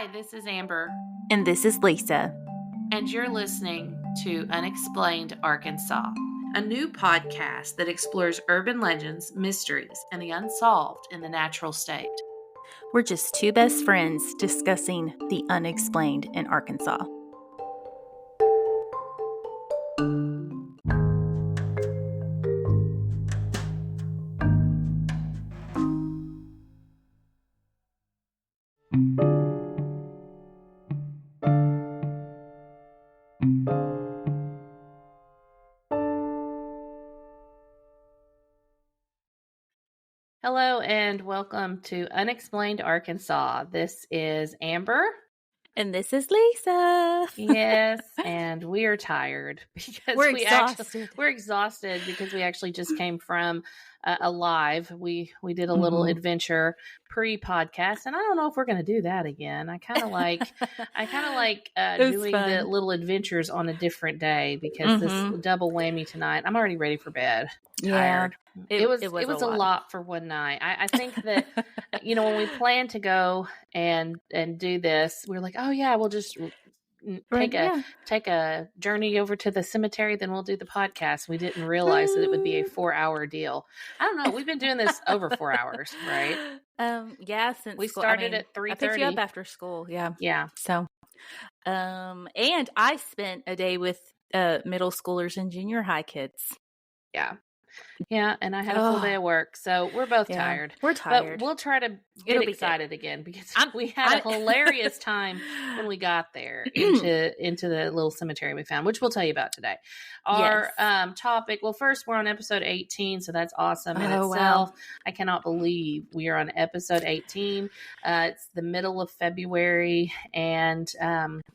Hi, this is Amber. And this is Lisa. And you're listening to Unexplained Arkansas, a new podcast that explores urban legends, mysteries, and the unsolved in the natural state. We're just two best friends discussing the unexplained in Arkansas. Hello and welcome to Unexplained Arkansas. This is Amber. And this is Lisa. Yes, and we are tired because We're exhausted. We're exhausted because we actually just came from a live. We did a little adventure pre-podcast, and I don't know if we're going to do that again. I kind of like doing fun. the little adventures on a different day because this double whammy tonight. I'm already ready for bed. Tired. It was a lot for one night. I think that when we planned to go and do this, we were like, oh yeah, we'll just take a journey over to the cemetery, then we'll do the podcast. We didn't realize that it would be a 4-hour deal. I don't know. We've been doing this over 4 hours, right? Yeah, since we started at 3:30. I picked you up after school. Yeah. So, and I spent a day with middle schoolers and junior high kids. Yeah, and I had a full day of work, so we're both tired. We're tired. But we'll try to get excited again because we had a hilarious time when we got there into the little cemetery we found, which we'll tell you about today. Our topic, well, first we're on episode 18, so that's awesome in itself. Wow. I cannot believe we are on episode 18. It's the middle of February, and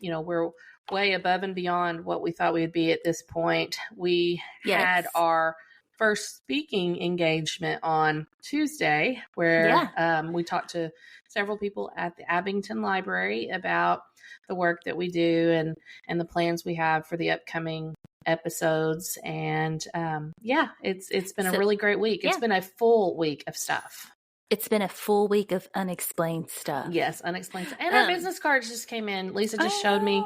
we're way above and beyond what we thought we would be at this point. We had our first speaking engagement on Tuesday where we talked to several people at the Abington Library about the work that we do and the plans we have for the upcoming episodes. And it's been a really great week. It's been a full week of stuff. It's been a full week of unexplained stuff. Yes, unexplained stuff. And our business cards just came in. Lisa just showed me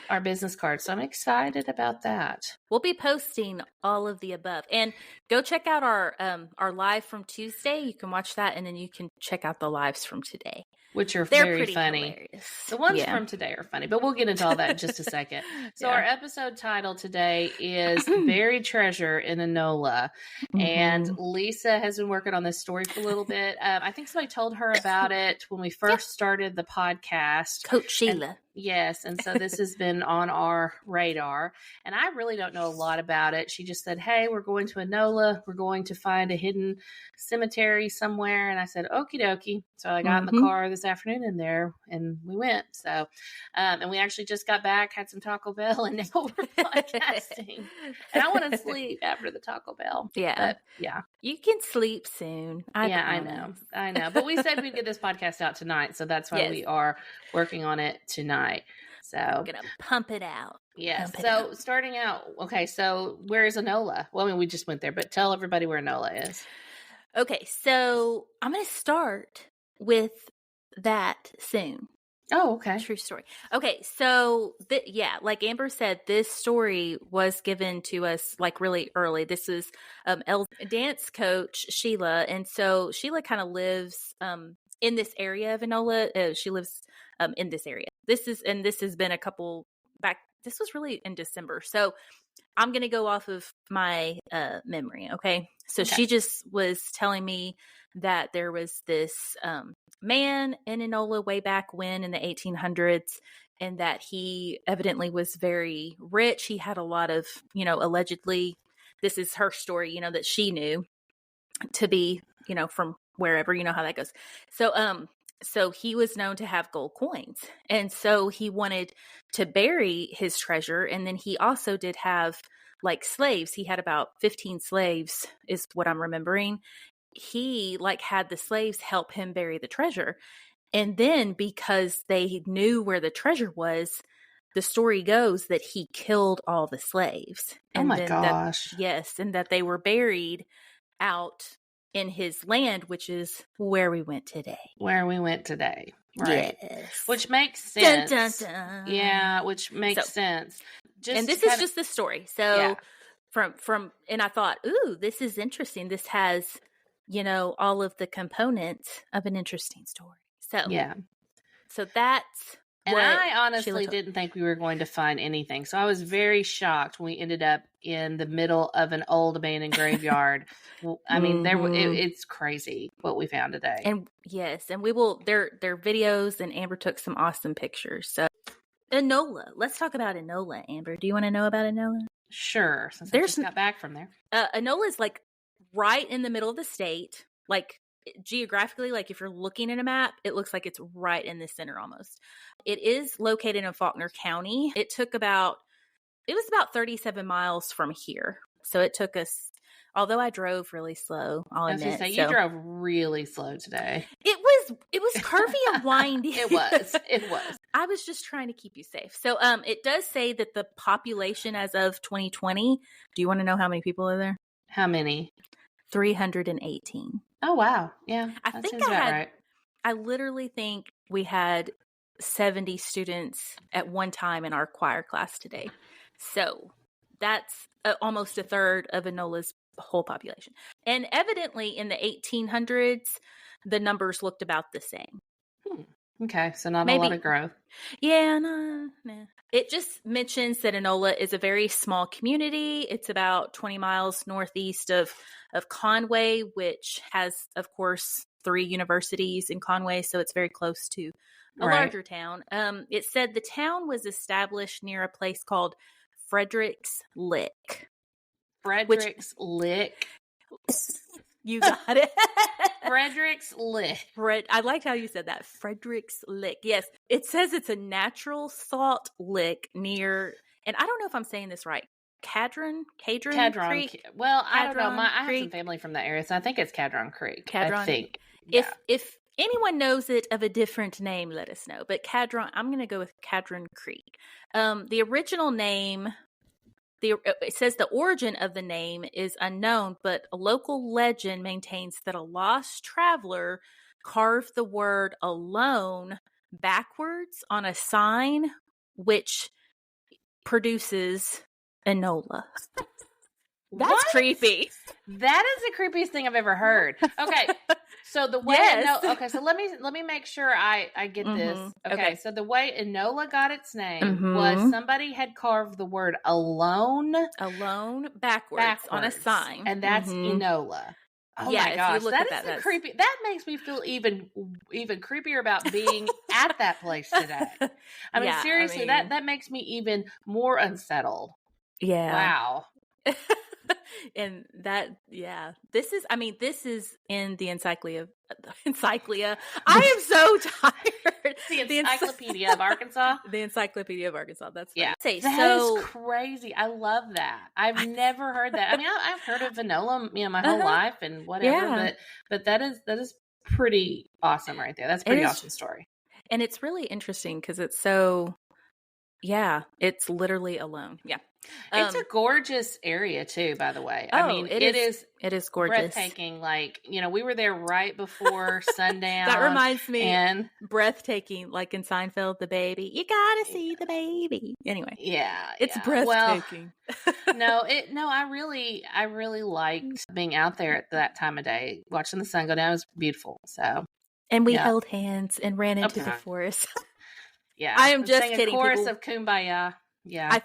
our business cards, so I'm excited about that. We'll be posting all of the above. And go check out our live from Tuesday. You can watch that, and then you can check out the lives from today. Which are very funny. Hilarious. The ones from today are funny, but we'll get into all that in just a second. So our episode title today is Buried Treasure in Enola. And Lisa has been working on this story for a little bit. I think somebody told her about it when we first started the podcast. Coach Sheila. Yes, and so this has been on our radar, and I really don't know a lot about it. She just said, hey, we're going to Enola. We're going to find a hidden cemetery somewhere, and I said, okie dokie. So I got in the car this afternoon in there, and we went. So, and we actually just got back, had some Taco Bell, and now we're podcasting. And I want to sleep after the Taco Bell. Yeah. But, you can sleep soon. I know. But we said we'd get this podcast out tonight, so that's why we are working on it tonight. So I'm gonna pump it out. Yes. So starting out, okay. So where is Enola? Well, I mean, we just went there, but tell everybody where Enola is. Okay, so I'm gonna start with that soon. Oh, okay. True story. Okay, so like Amber said, this story was given to us like really early. This is Elle's dance coach Sheila, and so Sheila kind of lives in this area of Enola. She lives in this area. This has been a couple back. This was really in December, so I'm gonna go off of my memory. Okay, so she just was telling me that there was this man in Enola way back when in the 1800s, and that he evidently was very rich. He had a lot of, allegedly, this is her story, that she knew to be, from wherever, how that goes. So he was known to have gold coins, and so he wanted to bury his treasure. And then he also did have like slaves. He had about 15 slaves is what I'm remembering. He had the slaves help him bury the treasure. And then because they knew where the treasure was, the story goes that he killed all the slaves. And gosh. And that they were buried out in his land, which is where we went today. Right. Yes. Which makes sense. Dun, dun, dun. Yeah, which makes sense. And this is just the story. So from and I thought, ooh, this is interesting. This has, all of the components of an interesting story. So that's and I honestly didn't think we were going to find anything. So I was very shocked when we ended up in the middle of an old abandoned graveyard. I mean, it's crazy what we found today. And yes, and we will, they're videos, and Amber took some awesome pictures. So Enola, let's talk about Enola, Amber. Do you want to know about Enola? Sure, since I just got back from there. Enola is like right in the middle of the state, like geographically, like if you're looking at a map, it looks like it's right in the center almost. It is located in Faulkner County. It was about 37 miles from here. So it took us, although I drove really slow, I'll admit. I was going to say, you drove really slow today. It was curvy and windy. It was. I was just trying to keep you safe. So it does say that the population as of 2020, do you want to know how many people are there? How many? 318. Oh, wow. Yeah. I think right. I literally think we had 70 students at one time in our choir class today. So that's almost a third of Enola's whole population. And evidently in the 1800s, the numbers looked about the same. Okay, so not a lot of growth. Yeah, no. It just mentions that Enola is a very small community. It's about 20 miles northeast of Conway, which has, of course, 3 universities in Conway, so it's very close to a larger town. It said the town was established near a place called Frederick's Lick. Lick? You got it. Frederick's Lick. I liked how you said that. Frederick's Lick. Yes. It says it's a natural salt lick near, and I don't know if I'm saying this right, Cadron Creek? Well, I don't know. I have some family from that area, so I think it's Cadron Creek. I think. Yeah. If anyone knows it of a different name, let us know. But Cadron, I'm going to go with Cadron Creek. The original name, it says the origin of the name is unknown, but a local legend maintains that a lost traveler carved the word alone backwards on a sign, which produces Enola. That's creepy. That is the creepiest thing I've ever heard. Okay. So the way so let me make sure I get this. Okay. So the way Enola got its name was somebody had carved the word alone backwards on a sign. And that's Enola. Oh my gosh. That is creepy. That makes me feel even creepier about being at that place today. I mean, seriously, that makes me even more unsettled. Yeah. Wow. And this is in the encyclopedia. I am so tired. The Encyclopedia of Arkansas. The Encyclopedia of Arkansas. That's right. Yeah. That is crazy. I love that. I've never heard that. I mean, I've heard of Enola, my whole life and whatever, but that is pretty awesome right there. That's a pretty awesome story. And it's really interesting because it's so, it's literally alone. Yeah. It's a gorgeous area too, by the way. I mean, it is gorgeous. Breathtaking. Like, we were there right before sundown. That reminds me, and breathtaking, like in Seinfeld, the baby. You gotta see the baby. Anyway. Yeah. It's breathtaking. I really liked being out there at that time of day. Watching the sun go down. It was beautiful. So. And we held hands and ran into the forest. Yeah. I am just kidding. A chorus of Kumbaya. Yeah. I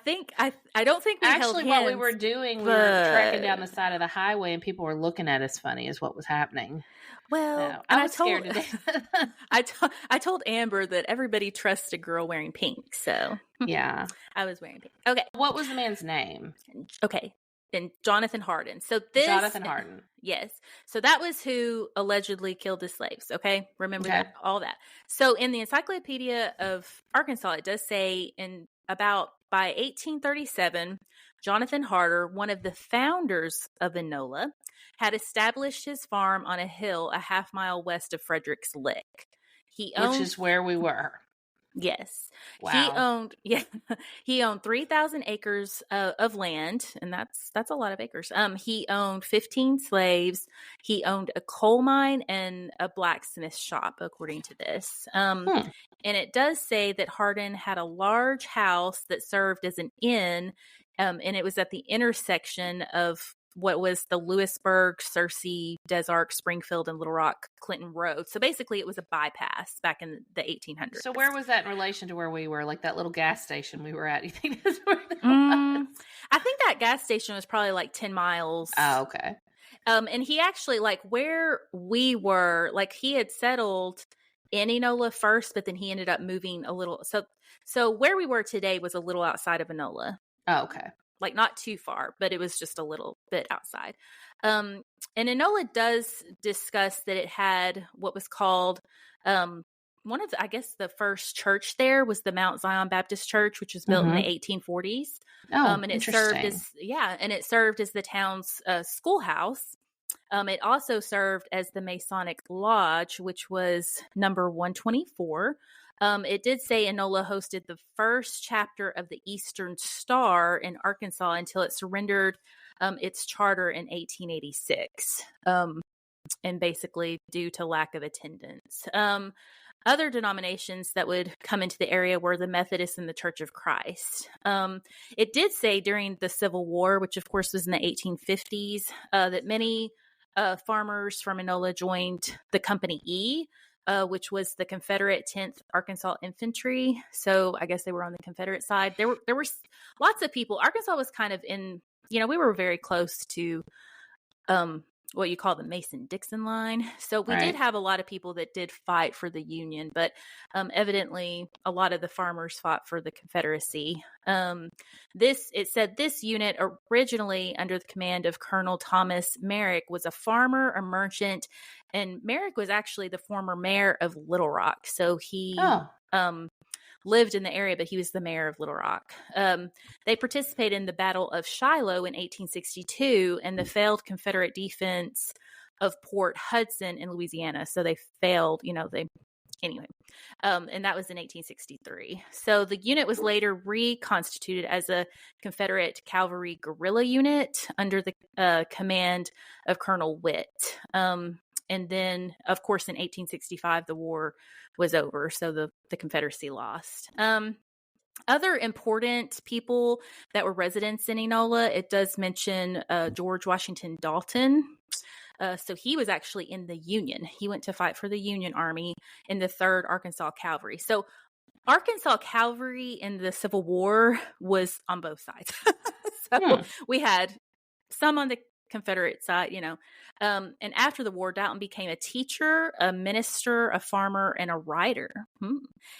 don't think we held hands. What we were doing, we were trekking down the side of the highway and people were looking at us funny is what was happening. Well, I was scared to death. I told Amber that everybody trusts a girl wearing pink. So yeah, I was wearing pink. Okay. What was the man's name? Okay. And Jonathan Hardin. So Jonathan Hardin. Yes. So that was who allegedly killed the slaves. Okay. Remember that, all that. So in the Encyclopedia of Arkansas, it does say by 1837, Jonathan Hardin, one of the founders of Enola, had established his farm on a hill a half-mile west of Frederick's Lick. Which is where we were. Yes. Wow. He owned 3,000 acres of land, and that's a lot of acres. He owned 15 slaves. He owned a coal mine and a blacksmith shop, according to this. And it does say that Hardin had a large house that served as an inn, and it was at the intersection of what was the Lewisburg, Searcy, Des Arc, Springfield, and Little Rock, Clinton Road. So basically it was a bypass back in the 1800s. So where was that in relation to where we were? Like that little gas station we were at? You think that's where that was? I think that gas station was probably like 10 miles. Oh, okay. And he actually, like where we were, like he had settled in Enola first, but then he ended up moving a little. So where we were today was a little outside of Enola. Oh, okay. Like not too far, but it was just a little bit outside. And Enola does discuss that it had what was called one of the, I guess the first church there was the Mount Zion Baptist Church, which was built in the 1840s. Oh, and it served as the town's schoolhouse. It also served as the Masonic Lodge, which was number 124. It did say Enola hosted the first chapter of the Eastern Star in Arkansas until it surrendered its charter in 1886, and basically due to lack of attendance. Other denominations that would come into the area were the Methodists and the Church of Christ. It did say during the Civil War, which of course was in the 1850s, that many farmers from Enola joined the Company E, which was the Confederate 10th Arkansas Infantry. So I guess they were on the Confederate side. There were lots of people. Arkansas was kind of in, we were very close to what you call the Mason-Dixon line. So we did have a lot of people that did fight for the Union, but evidently a lot of the farmers fought for the Confederacy. It said this unit originally under the command of Colonel Thomas Merrick was a farmer, a merchant, and Merrick was actually the former mayor of Little Rock. So he lived in the area, but he was the mayor of Little Rock. They participated in the Battle of Shiloh in 1862 and the failed Confederate defense of Port Hudson in Louisiana. So they failed, anyway. And that was in 1863. So the unit was later reconstituted as a Confederate cavalry guerrilla unit under the command of Colonel Witt. And then, of course, in 1865, the war was over, so the Confederacy lost. Other important people that were residents in Enola, it does mention George Washington Dalton. So he was actually in the Union. He went to fight for the Union Army in the 3rd Arkansas Cavalry. So Arkansas Cavalry in the Civil War was on both sides. We had some on the Confederate side, and after the war, Dalton became a teacher, a minister, a farmer, and a writer.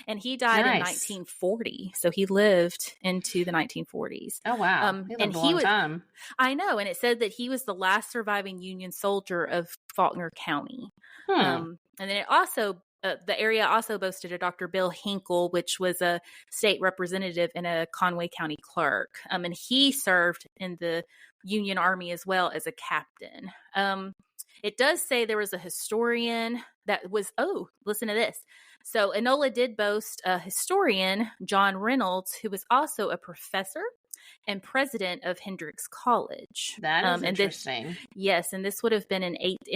And he died in 1940. So he lived into the 1940s. Oh, wow. He lived a long time. I know. And it said that he was the last surviving Union soldier of Faulkner County. And then it also, the area also boasted a Dr. Bill Hinkle, which was a state representative and a Conway County clerk. And he served in the Union Army as well as a captain. It does say there was a historian that was, listen to this. So Enola did boast a historian, John Reynolds, who was also a professor and president of Hendrix College. That is interesting. Yes, and this would have been in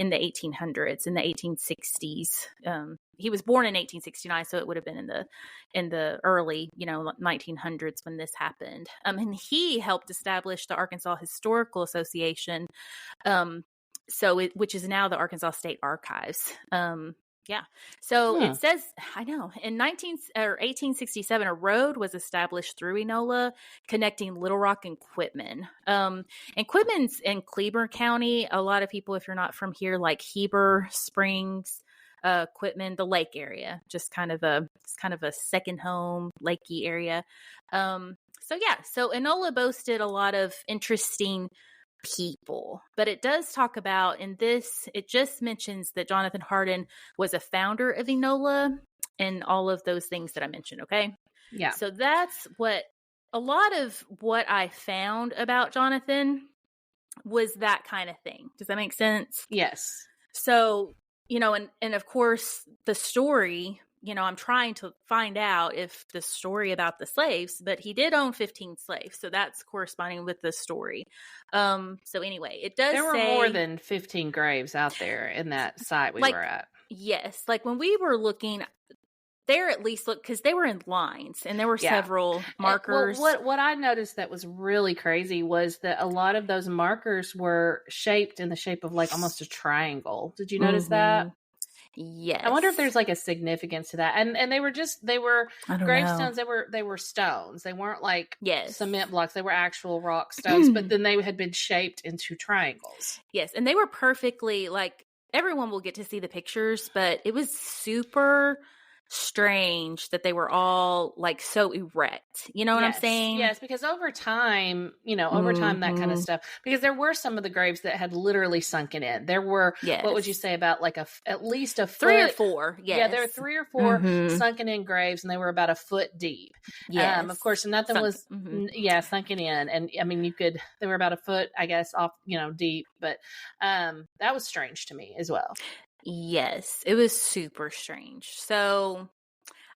the 1800s, in the 1860s. He was born in 1869, so it would have been in the early, 1900s when this happened. And he helped establish the Arkansas Historical Association, which is now the Arkansas State Archives. So it says, I know, in 1867, a road was established through Enola connecting Little Rock and Quitman. And Quitman's in Cleburne County. A lot of people, if you're not from here, like Heber Springs, Quitman, the lake area, just kind of a second home, lakey area. So Enola boasted a lot of interesting people, but it does talk about it just mentions that Jonathan Hardin was a founder of Enola and all of those things that I mentioned. Okay. Yeah. So that's a lot of what I found about Jonathan was that kind of thing. Does that make sense? Yes. So, and of course the story I'm trying to find out if the story about the slaves, but he did own 15 slaves. So that's corresponding with the story. So anyway, it does there were say more than 15 graves out there in that site we were at. Yes. Like when we were looking, there at least because they were in lines and there were several markers. Well, what I noticed that was really crazy was that a lot of those markers were shaped in the shape of like almost a triangle. Did you notice that? Yes. I wonder if there's like a significance to that. And they were gravestones. They were stones. They weren't like cement blocks. They were actual rock stones, but then they had been shaped into triangles. Yes. And they were perfectly like, everyone will get to see the pictures, but it was super strange that they were all like so erect. You know what I'm saying? Yes, because over time, that kind of stuff, because there were some of the graves that had literally sunken in. There were, what would you say about like at least a foot? 3 or 4. Yes. Yeah, there were 3 or 4 sunken in graves and they were about a foot deep. Yes. Of course, nothing was, sunken in. And I mean, they were about a foot, I guess, off, deep, but that was strange to me as well. Yes, it was super strange. So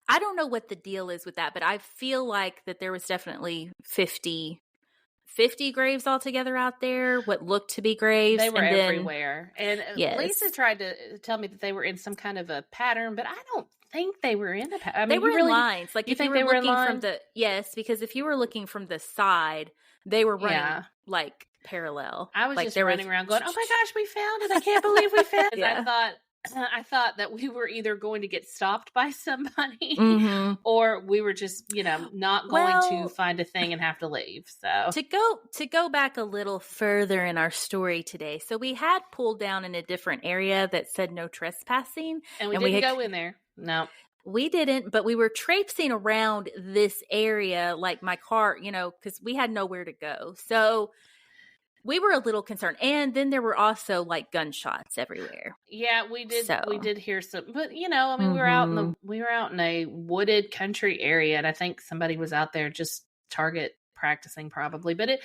I don't know what the deal is with that, but I feel like that there was definitely 50 graves altogether out there, what looked to be graves. They were everywhere. And Lisa tried to tell me that they were in some kind of a pattern, but I don't think they were in a pattern. I mean, they were in lines. Like you if think you were they were looking in line? from the because if you were looking from the side, they were running like parallel. I was like, just running around going, "Oh my gosh, we found it! I can't believe we found it!" I thought that we were either going to get stopped by somebody, or we were just, not going to find a thing and have to leave. So to go back a little further in our story today, so we had pulled down in a different area that said no trespassing, and we didn't go in there. No. We didn't, but we were traipsing around this area, like my car, because we had nowhere to go. So we were a little concerned. And then there were also like gunshots everywhere. Yeah, we did hear some, but we were out in a wooded country area, and I think somebody was out there just target practicing probably, but it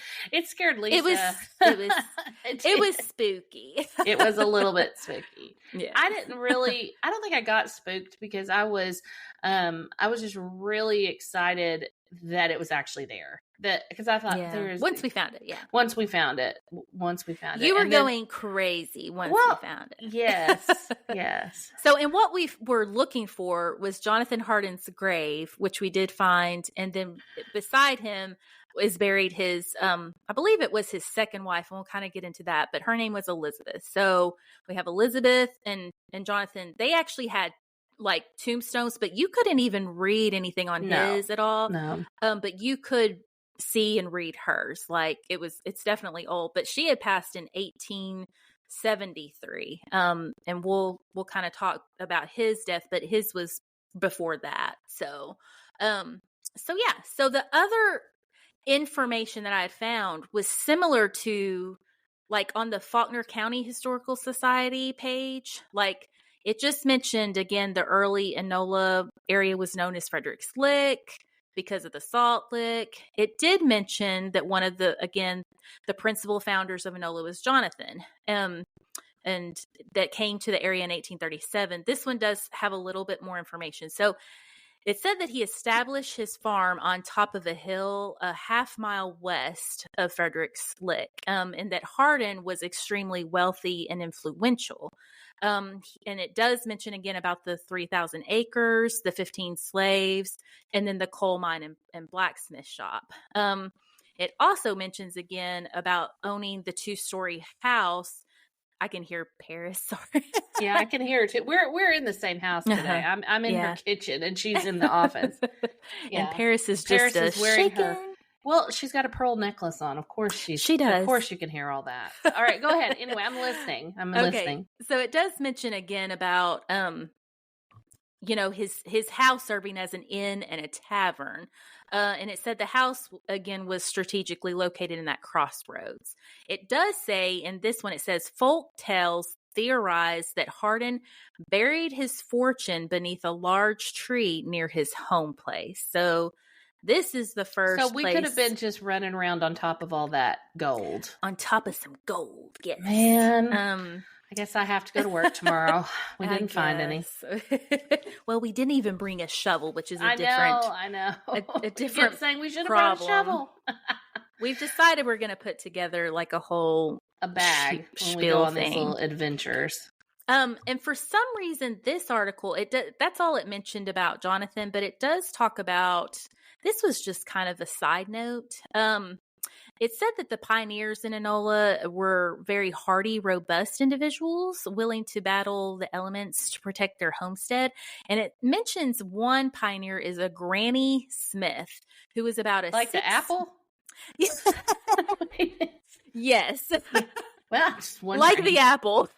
scared Lisa. It was spooky. It was a little bit spooky. Yeah. I don't think I got spooked because I was just really excited that it was actually there. Because I thought once we found it. You were going crazy once we found it. Yes. So, and what we were looking for was Jonathan Hardin's grave, which we did find, and then beside him is buried his, I believe it was his second wife, and we'll kind of get into that, but her name was Elizabeth. So we have Elizabeth and Jonathan. They actually had like tombstones, but you couldn't even read anything on his at all. No. But you could see and read hers. Like it's definitely old, but she had passed in 1873. And we'll kind of talk about his death, but his was before that. So the other information that I had found was similar to like on the Faulkner County Historical Society page. Like it just mentioned again, the early Enola area was known as Frederick's Lick because of the salt lick. It did mention that one of the principal founders of Enola was Jonathan, and that came to the area in 1837. This one does have a little bit more information. So it said that he established his farm on top of a hill a half-mile west of Frederick's Lick, and that Hardin was extremely wealthy and influential. And it does mention again about the 3,000 acres, the 15 slaves, and then the coal mine and blacksmith shop. It also mentions again about owning the 2-story house. I can hear Paris. Sorry. Yeah, I can hear her too. We're in the same house today. I'm in her kitchen and she's in the office. Yeah. And Paris is wearing shaking. Her. Well, she's got a pearl necklace on. Of course she does. Of course you can hear all that. All right, go ahead. Anyway, I'm listening. Listening. So it does mention again about his house serving as an inn and a tavern. And it said the house, again, was strategically located in that crossroads. It does say, in this one, it says, folk tales theorize that Hardin buried his fortune beneath a large tree near his home place. So this is the first So we could have been just running around on top of all that gold. On top of some gold, yes. Man. I guess I have to go to work tomorrow. We didn't find any. Well, we didn't even bring a shovel, which is I know. A different saying we should have problem. brought a shovel. We've decided we're going to put together like a bag when we go on these little adventures. And for some reason, this article, that's all it mentioned about Jonathan, but it does talk about, this was just kind of a side note. It said that the pioneers in Enola were very hardy, robust individuals willing to battle the elements to protect their homestead. And it mentions one pioneer is a Granny Smith, who was about the apple? Yes. Well, just wondering. Like the apple.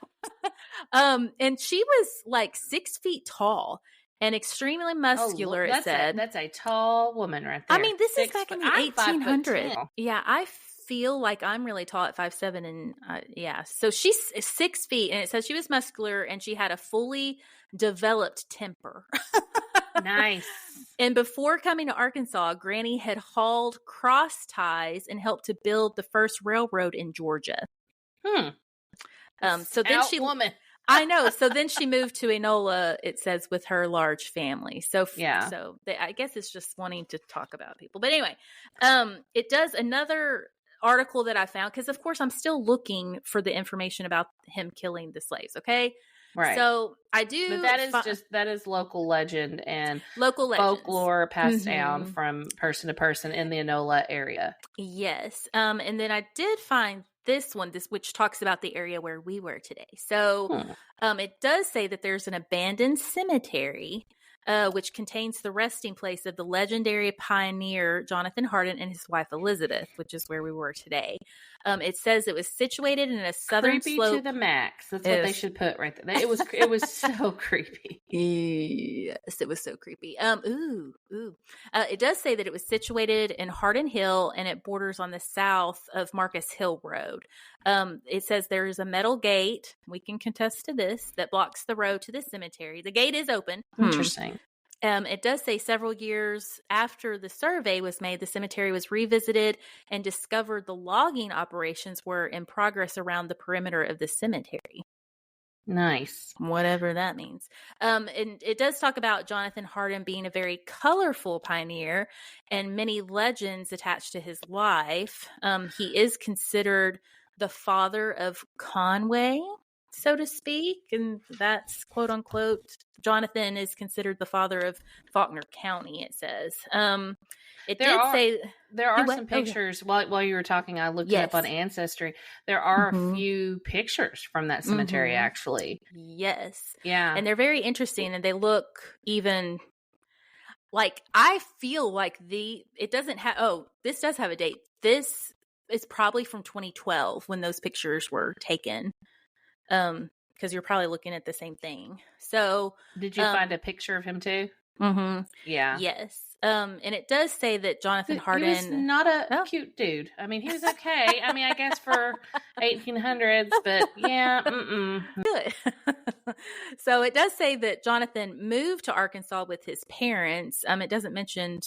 And she was like 6 feet tall and extremely muscular, it said. That's a tall woman right there. I mean, this is back in the 1800s. Yeah, I feel like I'm really tall at 5'7", and yeah. So she's 6 feet, and it says she was muscular, and she had a fully developed temper. Nice. And before coming to Arkansas, Granny had hauled cross ties and helped to build the first railroad in Georgia. So then woman. I know. So then she moved to Enola, it says, with her large family. So yeah. So I guess it's just wanting to talk about people. But anyway, it does another article that I found, because of course I'm still looking for the information about him killing the slaves. Okay. Right. So I do. But that is local legend and local legends. Folklore passed down from person to person in the Enola area. Yes. And then I did find this which talks about the area where we were today. So it does say that there's an abandoned cemetery, which contains the resting place of the legendary pioneer Jonathan Hardin and his wife Elizabeth, which is where we were today. It says it was situated in a southern creepy slope. To the max. That's what they should put right there. It was so creepy. Yes, it was so creepy. It does say that it was situated in Hardin Hill, and it borders on the south of Marcus Hill Road. It says there is a metal gate, we can contest to this, that blocks the road to the cemetery. The gate is open. Interesting. It does say several years after the survey was made, the cemetery was revisited and discovered the logging operations were in progress around the perimeter of the cemetery. Nice. Whatever that means. And it does talk about Jonathan Hardin being a very colorful pioneer and many legends attached to his life. He is considered the father of Conway, so to speak, and that's quote unquote. Jonathan is considered the father of Faulkner County, it says. There are some pictures. While you were talking, I looked it up on Ancestry. There are a few pictures from that cemetery, actually. Yes. Yeah. And they're very interesting, and they look even like, I feel like it doesn't have, this does have a date. This is probably from 2012 when those pictures were taken. Because you're probably looking at the same thing. So did you find a picture of him too? Yeah. Yes. And it does say that Jonathan Hardin... He was not a cute dude. I mean, he was okay. I mean, I guess for 1800s, but yeah. Good. So it does say that Jonathan moved to Arkansas with his parents. It doesn't mention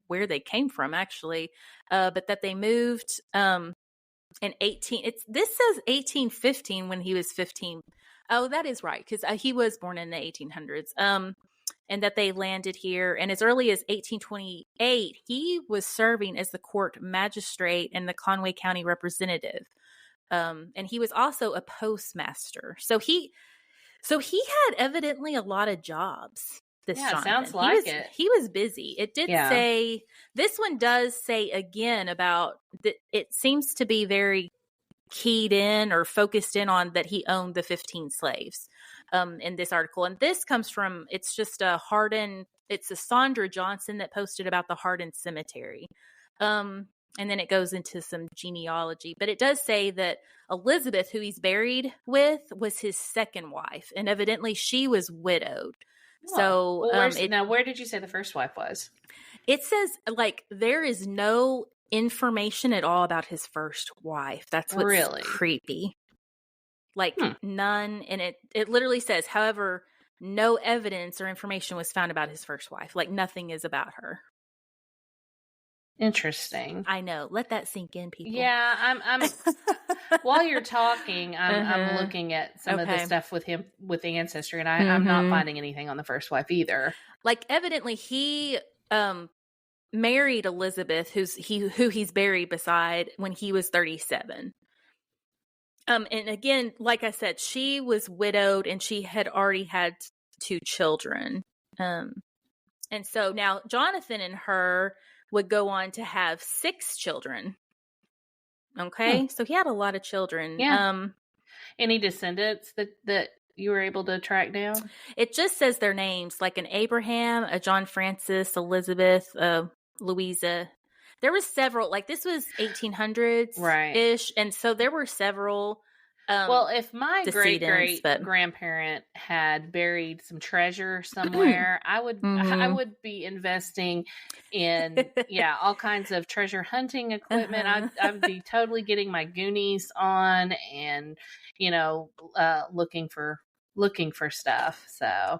where they came from, actually, but that they moved... this says 1815 when he was 15. Oh, that is right, because he was born in the 1800s. And that they landed here, and as early as 1828, he was serving as the court magistrate and the Conway County representative. And he was also a postmaster. So he had evidently a lot of jobs. Jonathan. Sounds like it. He was busy. It did say, this one does say again about that. It seems to be very keyed in or focused in on that he owned the 15 slaves in this article. And this comes from, it's just a Hardin, it's a Sandra Johnson that posted about the Hardin Cemetery. And then it goes into some genealogy, but it does say that Elizabeth, who he's buried with, was his second wife, and evidently she was widowed. So now where did you say the first wife was? It says like there is no information at all about his first wife. That's what's really creepy. Like none. And it literally says, however, no evidence or information was found about his first wife. Like nothing is about her. Interesting. I know. Let that sink in, people. Yeah, I'm while you're talking, I'm looking at some of the stuff with him with the ancestry, and I'm not finding anything on the first wife either. Like, evidently he married Elizabeth, who he's buried beside, when he was 37. And again, like I said, she was widowed and she had already had 2 children. And so now Jonathan and her would go on to have 6 children. Okay. So he had a lot of children. Yeah. Any descendants that you were able to track down? It just says their names, like an Abraham, a John Francis, Elizabeth, Louisa. There was several, like this was 1800s-ish. Right. And so there were several. Well, if my great-great-grandparent had buried some treasure somewhere, I would be investing in all kinds of treasure hunting equipment. I'd be totally getting my Goonies on and looking for stuff. So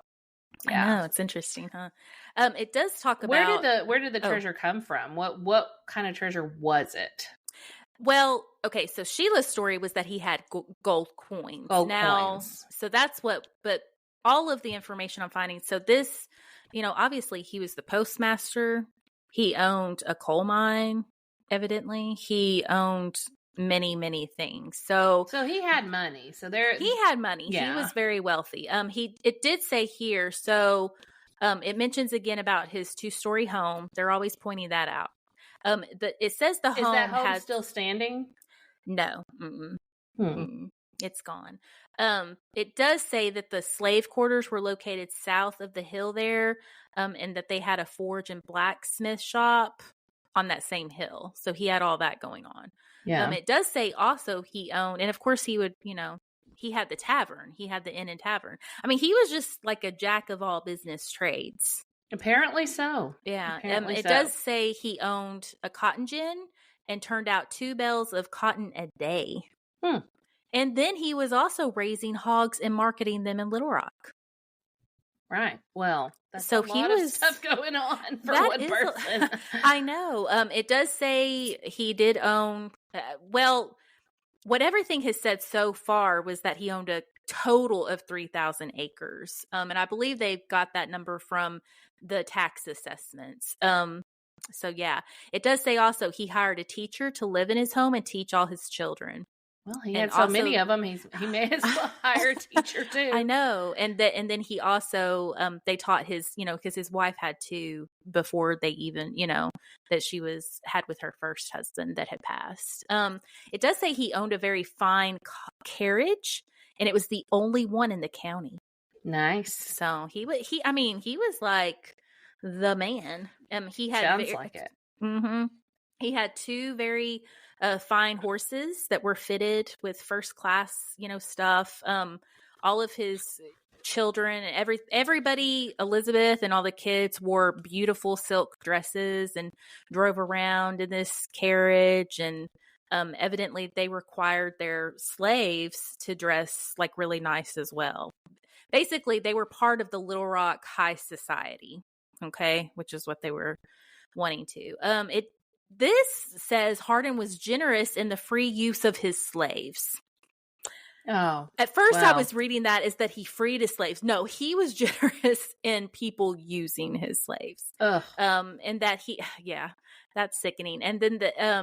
yeah, I know, it's interesting, huh? It does talk about where did the treasure come from? What kind of treasure was it? Well, okay, so Sheila's story was that he had gold coins. So that's but all of the information I'm finding, so this, obviously he was the postmaster. He owned a coal mine, evidently. He owned many, many things. So he had money. He had money. Yeah. He was very wealthy. It did say here, so it mentions again about his 2-story home. They're always pointing that out. It says the home. Is that home still standing? No. It's gone. It does say that the slave quarters were located south of the hill there, and that they had a forge and blacksmith shop on that same hill. So he had all that going on. Yeah. It does say also he owned, and of course he would, he had the tavern. He had the inn and tavern. I mean, he was just like a jack of all business trades. Apparently so. Yeah. It does say he owned a cotton gin and turned out 2 bales of cotton a day. And then he was also raising hogs and marketing them in Little Rock. Right. Well, that's a lot of stuff going on for one person. I know. It does say he did own, what everything has said so far was that he owned a total of 3,000 acres. And I believe they've got that number from the tax assessments. So yeah, it does say also he hired a teacher to live in his home and teach all his children. Well, he had so many of them. He may as well hire a teacher too. I know, and then he also they taught his, because his wife had 2 before they even, that she had with her first husband that had passed. It does say he owned a very fine carriage, and it was the only one in the county. Nice. So he was like the man. He had sounds like it. Mm-hmm. He had 2 very fine horses that were fitted with first class, stuff. All of his children, everybody, Elizabeth and all the kids wore beautiful silk dresses and drove around in this carriage. And evidently they required their slaves to dress like really nice as well. Basically, they were part of the Little Rock high society. Okay. Which is what they were wanting to. This says Hardin was generous in the free use of his slaves. Oh. At first I was reading that as that he freed his slaves. No, he was generous in people using his slaves. And that that's sickening. And then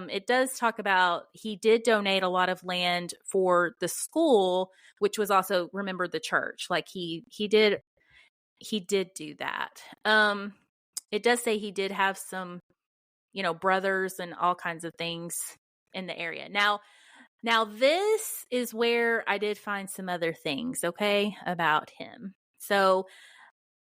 it does talk about he did donate a lot of land for the school, which was also, remember, the church. Like he did do that. It does say he did have some, brothers and all kinds of things in the area. Now this is where I did find some other things, okay, about him. So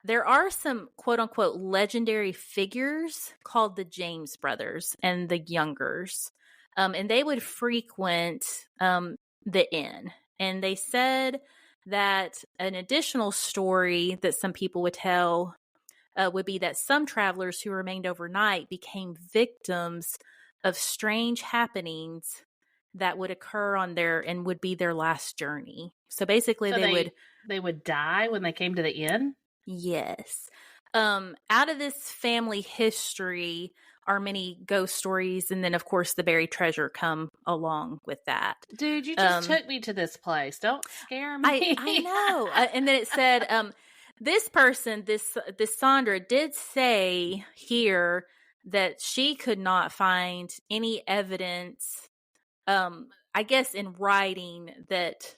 there are some quote unquote legendary figures called the James brothers and the Youngers. And they would frequent the inn. And they said that an additional story that some people would tell would be that some travelers who remained overnight became victims of strange happenings that would occur on and would be their last journey. So basically they would die when they came to the inn? Yes. Out of this family history are many ghost stories. And then, of course, the buried treasure come along with that. Dude, you just took me to this place. Don't scare me. I know. And then it said, this person, this Sandra did say here that she could not find any evidence, I guess in writing, that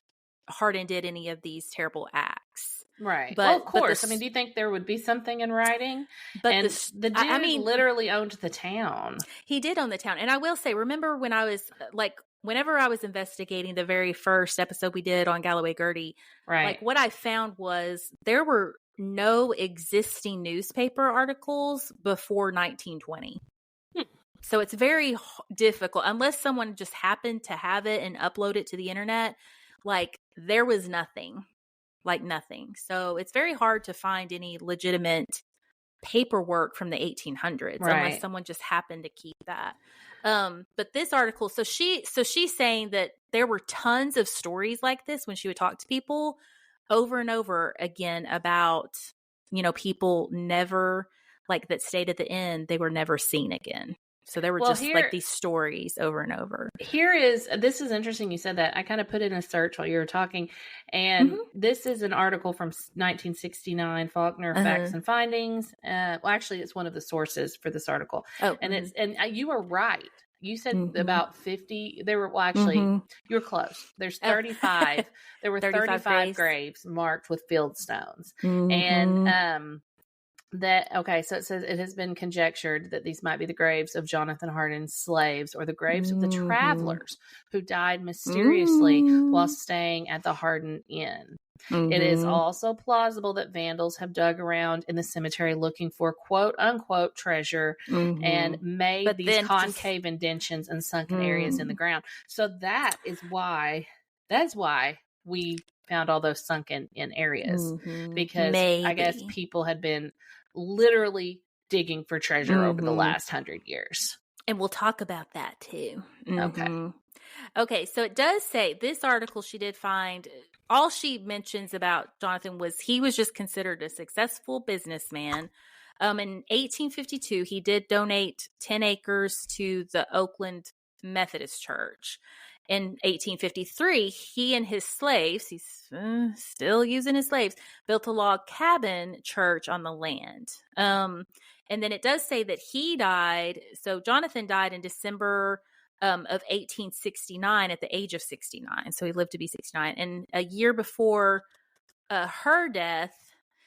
Hardin did any of these terrible acts. Right. Well, of course. Do you think there would be something in writing? But the dude literally owned the town. He did own the town. And I will say, remember when I was whenever I was investigating the very first episode we did on Galloway Gertie, right? Like what I found was there were no existing newspaper articles before 1920. So it's very difficult unless someone just happened to have it and upload it to the internet. Like there was nothing. So it's very hard to find any legitimate paperwork from the 1800s unless someone just happened to keep that. But this article, so she's saying that there were tons of stories like this when she would talk to people over and over again about, people never that stayed at the inn, they were never seen again. So there were these stories over and over. This is interesting you said that. I kind of put in a search while you were talking. And this is an article from 1969, Faulkner, Facts and Findings. Actually, it's one of the sources for this article. Oh, and you were right. You said about 50. There were, you were close. There's 35. There were 35 graves marked with field stones. And, so it says it has been conjectured that these might be the graves of Jonathan Hardin's slaves or the graves of the travelers who died mysteriously while staying at the Hardin Inn. It is also plausible that vandals have dug around in the cemetery looking for quote unquote treasure and made these concave indentions and sunken areas in the ground. So that's why we found all those sunken in areas because I guess people had been literally digging for treasure over the last 100 years. And we'll talk about that too. Okay. So it does say this article she did find, all she mentions about Jonathan was he was just considered a successful businessman. In 1852, he did donate 10 acres to the Oakland Methodist Church. In 1853, he and his slaves, he's still using his slaves, built a log cabin church on the land. And then it does say that he died. So Jonathan died in December of 1869 at the age of 69. So he lived to be 69. And a year before her death,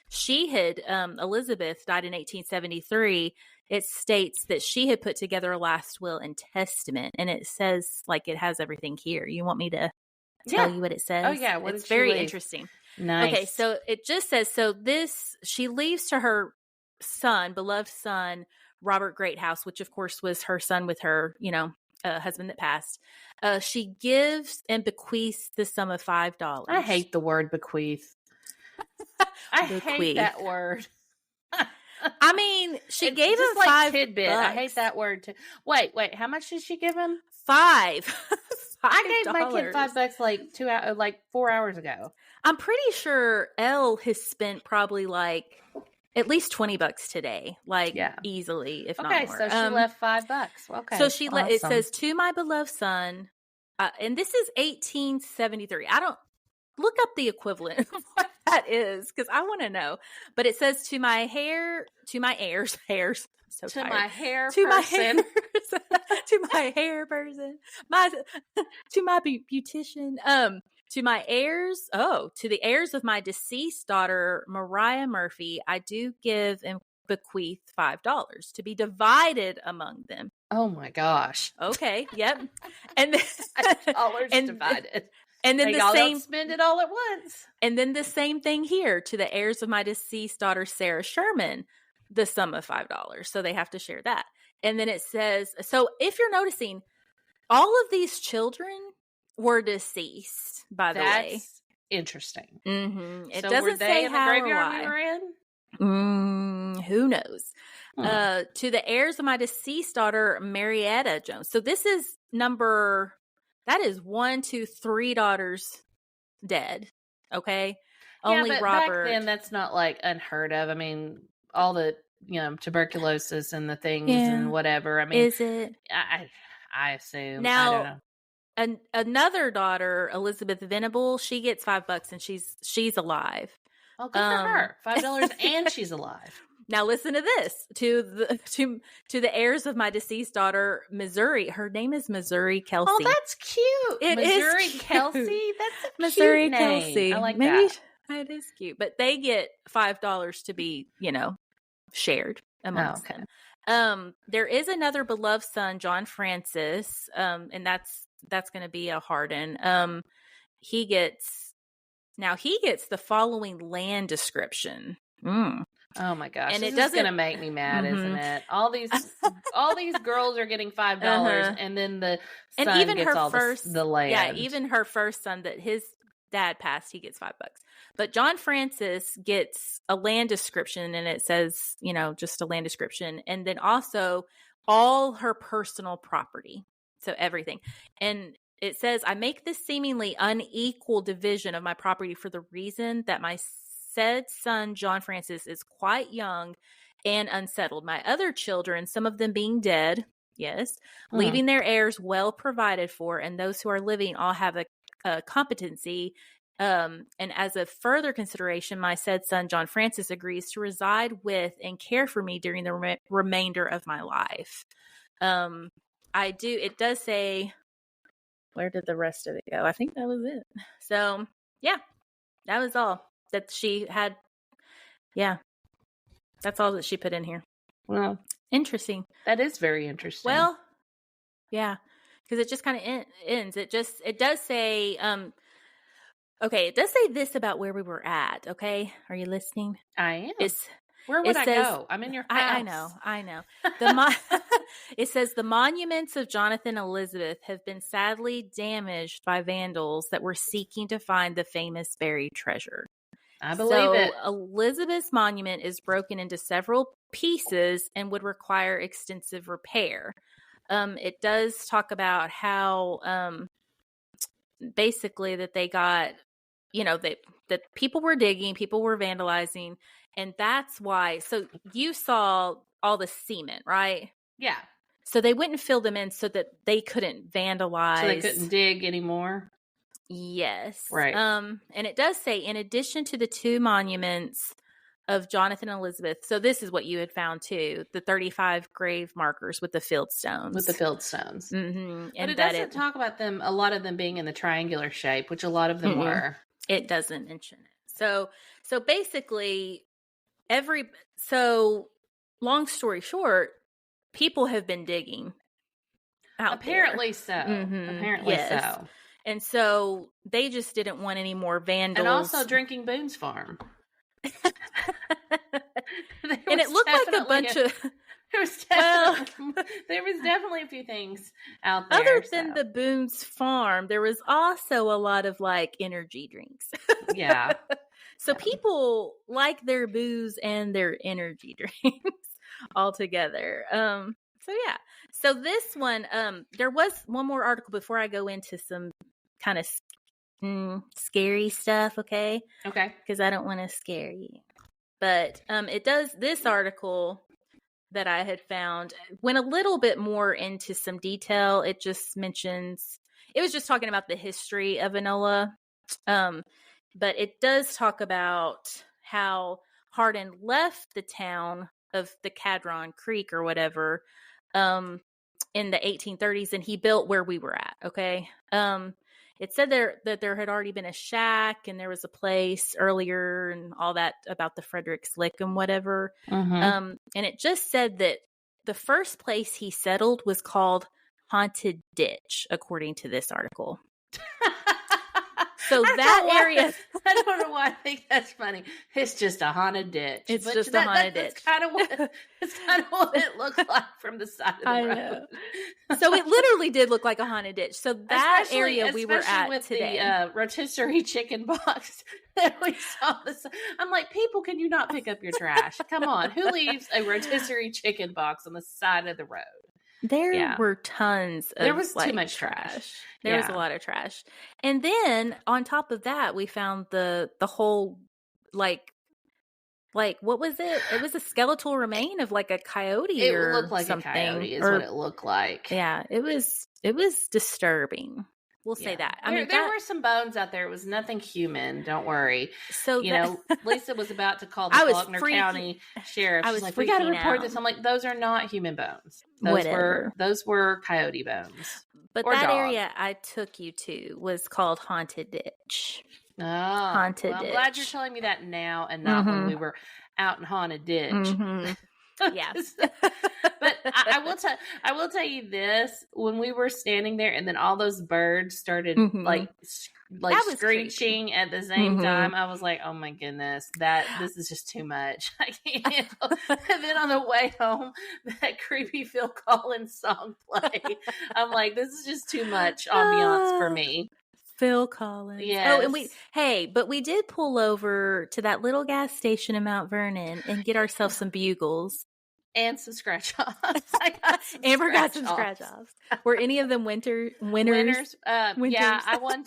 she had, Elizabeth died in 1873. It states that she had put together a last will and testament, and it says it has everything here. You want me to tell you what it says? Oh yeah, it's very interesting. Nice. Okay, so it just says she leaves to her son, beloved son, Robert Greathouse, which of course was her son with her, husband that passed. She gives and bequeaths the sum of $5. I hate the word bequeath. I hate that word. I mean, she gave him $5. Tidbit. I hate that word too. Wait, how much did she give him? $5. I gave my kid $5 4 hours ago. I'm pretty sure Elle has spent probably at least $20 today, easily, if not more. Okay, so she left $5. Okay, so she awesome. It says to my beloved son, and this is 1873. I don't look up the equivalent of what that is because I want to know. But it says to my heirs. So to tired. My hair to person. To my hair person. To my beautician. To my heirs. Oh, to the heirs of my deceased daughter, Mariah Murphy, I do give and bequeath $5 to be divided among them. Oh my gosh. Okay. Yep. And then dollars divided. And then y'all don't spend it all at once. And then the same thing here to the heirs of my deceased daughter, Sarah Sherman, the sum of $5. So they have to share that. And then it says, so if you're noticing, all of these children were deceased, by the way. That's interesting. Mm-hmm. It so doesn't were they say in how the graveyard or why. we were in? Who knows? To the heirs of my deceased daughter, Marietta Jones. So this is that is 1, 2, 3 daughters dead. Okay. Yeah, Only but Robert. Back then, that's not unheard of. I mean, all the tuberculosis and the things and whatever. I mean, is it? I assume. Now, I don't know. Another daughter, Elizabeth Venable, she gets $5 and she's alive. Oh, good for her. $5 and she's alive. Now listen to this. To the heirs of my deceased daughter, Missouri. Her name is Missouri Kelsey. Oh, that's cute. Missouri Kelsey. That's a Missouri cute name. Kelsey. I like Maybe that. It is cute. But they get $5 to be, shared amongst them. There is another beloved son, John Francis, and that's going to be a Hardin. He gets the following land description. Oh my gosh! And this is going to make me mad, isn't it? All these girls are getting $5, and then the son and even gets her all first, the land. Yeah, even her first son that his dad passed, he gets $5. But John Francis gets a land description, and it says, just a land description, and then also all her personal property, so everything, and it says, I make this seemingly unequal division of my property for the reason that my said son, John Francis, is quite young and unsettled. My other children, some of them being dead, yes, leaving their heirs well provided for, and those who are living all have a competency. And as a further consideration, my said son, John Francis, agrees to reside with and care for me during the remainder of my life. It does say, where did the rest of it go? I think that was it. So, yeah, that was all that she had. Yeah, that's all that she put in here. Well, interesting. That is very interesting. Well, yeah, because it just kind of ends. It does say, okay, it does say this about where we were at. Okay, are you listening? I am. Where would I go? I'm in your house. I know. It says the monuments of Jonathan and Elizabeth have been sadly damaged by vandals that were seeking to find the famous buried treasure. I believe it. Elizabeth's monument is broken into several pieces and would require extensive repair. It does talk about how basically that they got, that people were digging, people were vandalizing, and that's why. So you saw all the cement, right? Yeah. So they wouldn't fill them in so that they couldn't vandalize. So they couldn't dig anymore? Yes. Right. And it does say, in addition to the 2 monuments of Jonathan and Elizabeth, so this is what you had found too, the 35 grave markers with the field stones. Mm-hmm. But it doesn't talk about them, a lot of them being in the triangular shape, which a lot of them were. It doesn't mention it. So basically, long story short, people have been digging out Apparently there. So. Apparently so. And so they just didn't want any more vandals. And also drinking Boone's Farm. And it looked like a bunch of... There was definitely a few things out there. Other than the Boone's Farm, there was also a lot of energy drinks. Yeah. So people like their booze and their energy drinks all together. So yeah. So this one, there was one more article before I go into some kind of scary stuff. Okay. Because I don't want to scare you. But this article that I had found went a little bit more into some detail. It was just talking about the history of Enola. But it does talk about how Hardin left the town of the Cadron Creek or whatever in the 1830s, and he built where we were at. Okay. It said that there had already been a shack and there was a place earlier and all that about the Frederick's Lick and whatever. And it just said that the first place he settled was called Haunted Ditch, according to this article. So that area, I don't know why I think that's funny. It's just a haunted ditch. It's just a haunted ditch. That's kind of what it looked like from the side of the road. So it literally did look like a haunted ditch. So that area we were at with today, the rotisserie chicken box that we saw. I'm like, people, can you not pick up your trash? Come on, who leaves a rotisserie chicken box on the side of the road? There were tons of there was too much trash. There was a lot of trash. And then on top of that, we found the whole like like, what was it? It was a skeletal remain of like a coyote It or looked like something. a coyote is what it looked like. Yeah, it was disturbing. We'll say that. I mean, there were some bones out there. It was nothing human. Don't worry. So Lisa was about to call the Faulkner County Sheriff. She's like, we got to report this. I'm like, those are not human bones. Those were coyote bones. But that area I took you to was called Haunted Ditch. Oh, Haunted Ditch. I'm glad you're telling me that now and not when we were out in Haunted Ditch. Mm-hmm. Yeah. But I will tell you this, when we were standing there and then all those birds started like screeching at the same time, I was like, oh my goodness, this is just too much. I can't handle. And then on the way home, that creepy Phil Collins song played. I'm like, this is just too much ambiance for me. Phil Collins. Yes. Oh, and but we did pull over to that little gas station in Mount Vernon and get ourselves some bugles. And some scratch offs. Amber got some scratch offs. Were any of them winners? Yeah, I won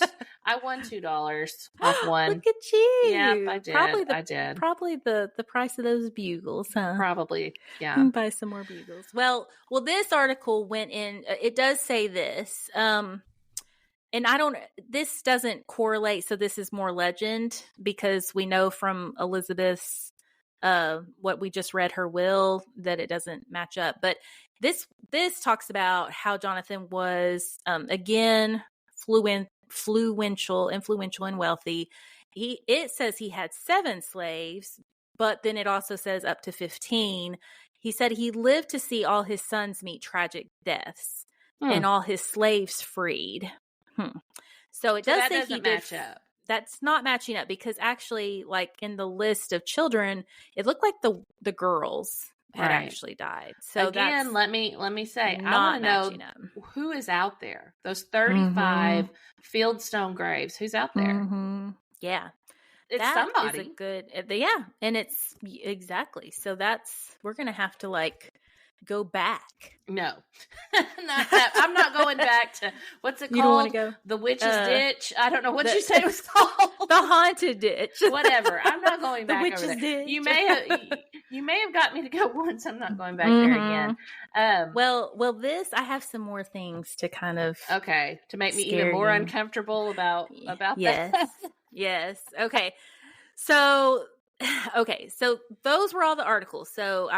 $2 off one. Look at you. Yeah, I did. I did. Probably the price of those bugles, huh? Probably. Yeah. You can buy some more bugles. Well, this article went in. It does say this. And this doesn't correlate, so this is more legend, because we know from Elizabeth's, what we just read, her will, that it doesn't match up. But this talks about how Jonathan was, again, influential and wealthy. It says he had 7 slaves, but then it also says up to 15. He said he lived to see all his sons meet tragic deaths and all his slaves freed. So it does say he did. That's not matching up, because actually, like in the list of children, it looked like the girls had actually died. So again, let me say, I want to know who is out there. Those 35 Fieldstone graves. Who's out there? Yeah, it's somebody. Is a good, and it's exactly. So we're gonna have to like go back. No, I'm not going back to, what's it called? You don't want to go? The Witch's Ditch? I don't know what you said it was called. The Haunted Ditch. Whatever. I'm not going back the Witch's over there. Ditch. You may have got me to go once. I'm not going back there again. Well, I have some more things to kind of to make me even more uncomfortable about that. Yes. Okay. So those were all the articles. So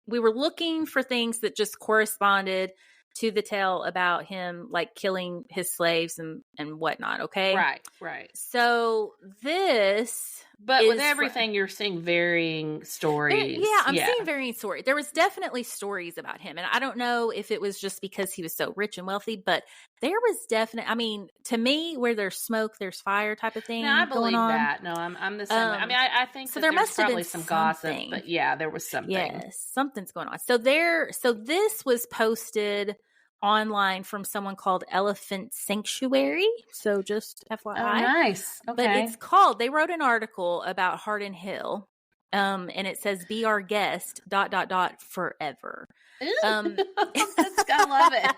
we were looking for things that just corresponded to the tale about him, like killing his slaves and whatnot. Okay. Right. So but with everything, you're seeing varying stories. I'm seeing varying stories. There was definitely stories about him. And I don't know if it was just because he was so rich and wealthy, but there was definitely, I mean, to me, where there's smoke, there's fire type of thing. No, I believe that. No, I'm the same way. I mean, I think so. There must have been some gossip, but yeah, there was something. Yes, something's going on. So this was posted online from someone called Elephant Sanctuary. So just FYI. Oh, nice. Okay. But they wrote an article about Hardin Hill. And it says, "Be our guest, .. forever." I love it.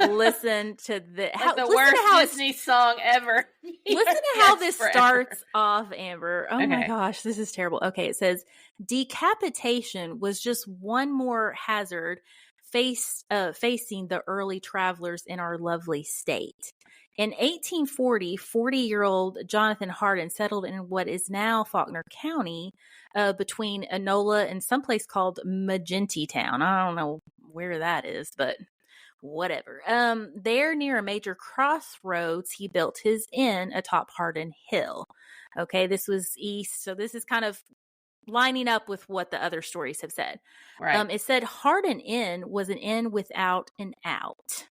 Listen to the worst Disney song ever. Listen to how this starts off, Amber. Oh my gosh, this is terrible. Okay, it says, decapitation was just one more hazard facing the early travelers in our lovely state. In 1840, 40-year-old Jonathan Hardin settled in what is now Faulkner County, between Enola and someplace called Magenti Town. I don't know where that is, but whatever. There, near a major crossroads, he built his inn atop Hardin Hill. Okay, this was east, so this is kind of lining up with what the other stories have said. Right. It said Hardin Inn was an inn without an out.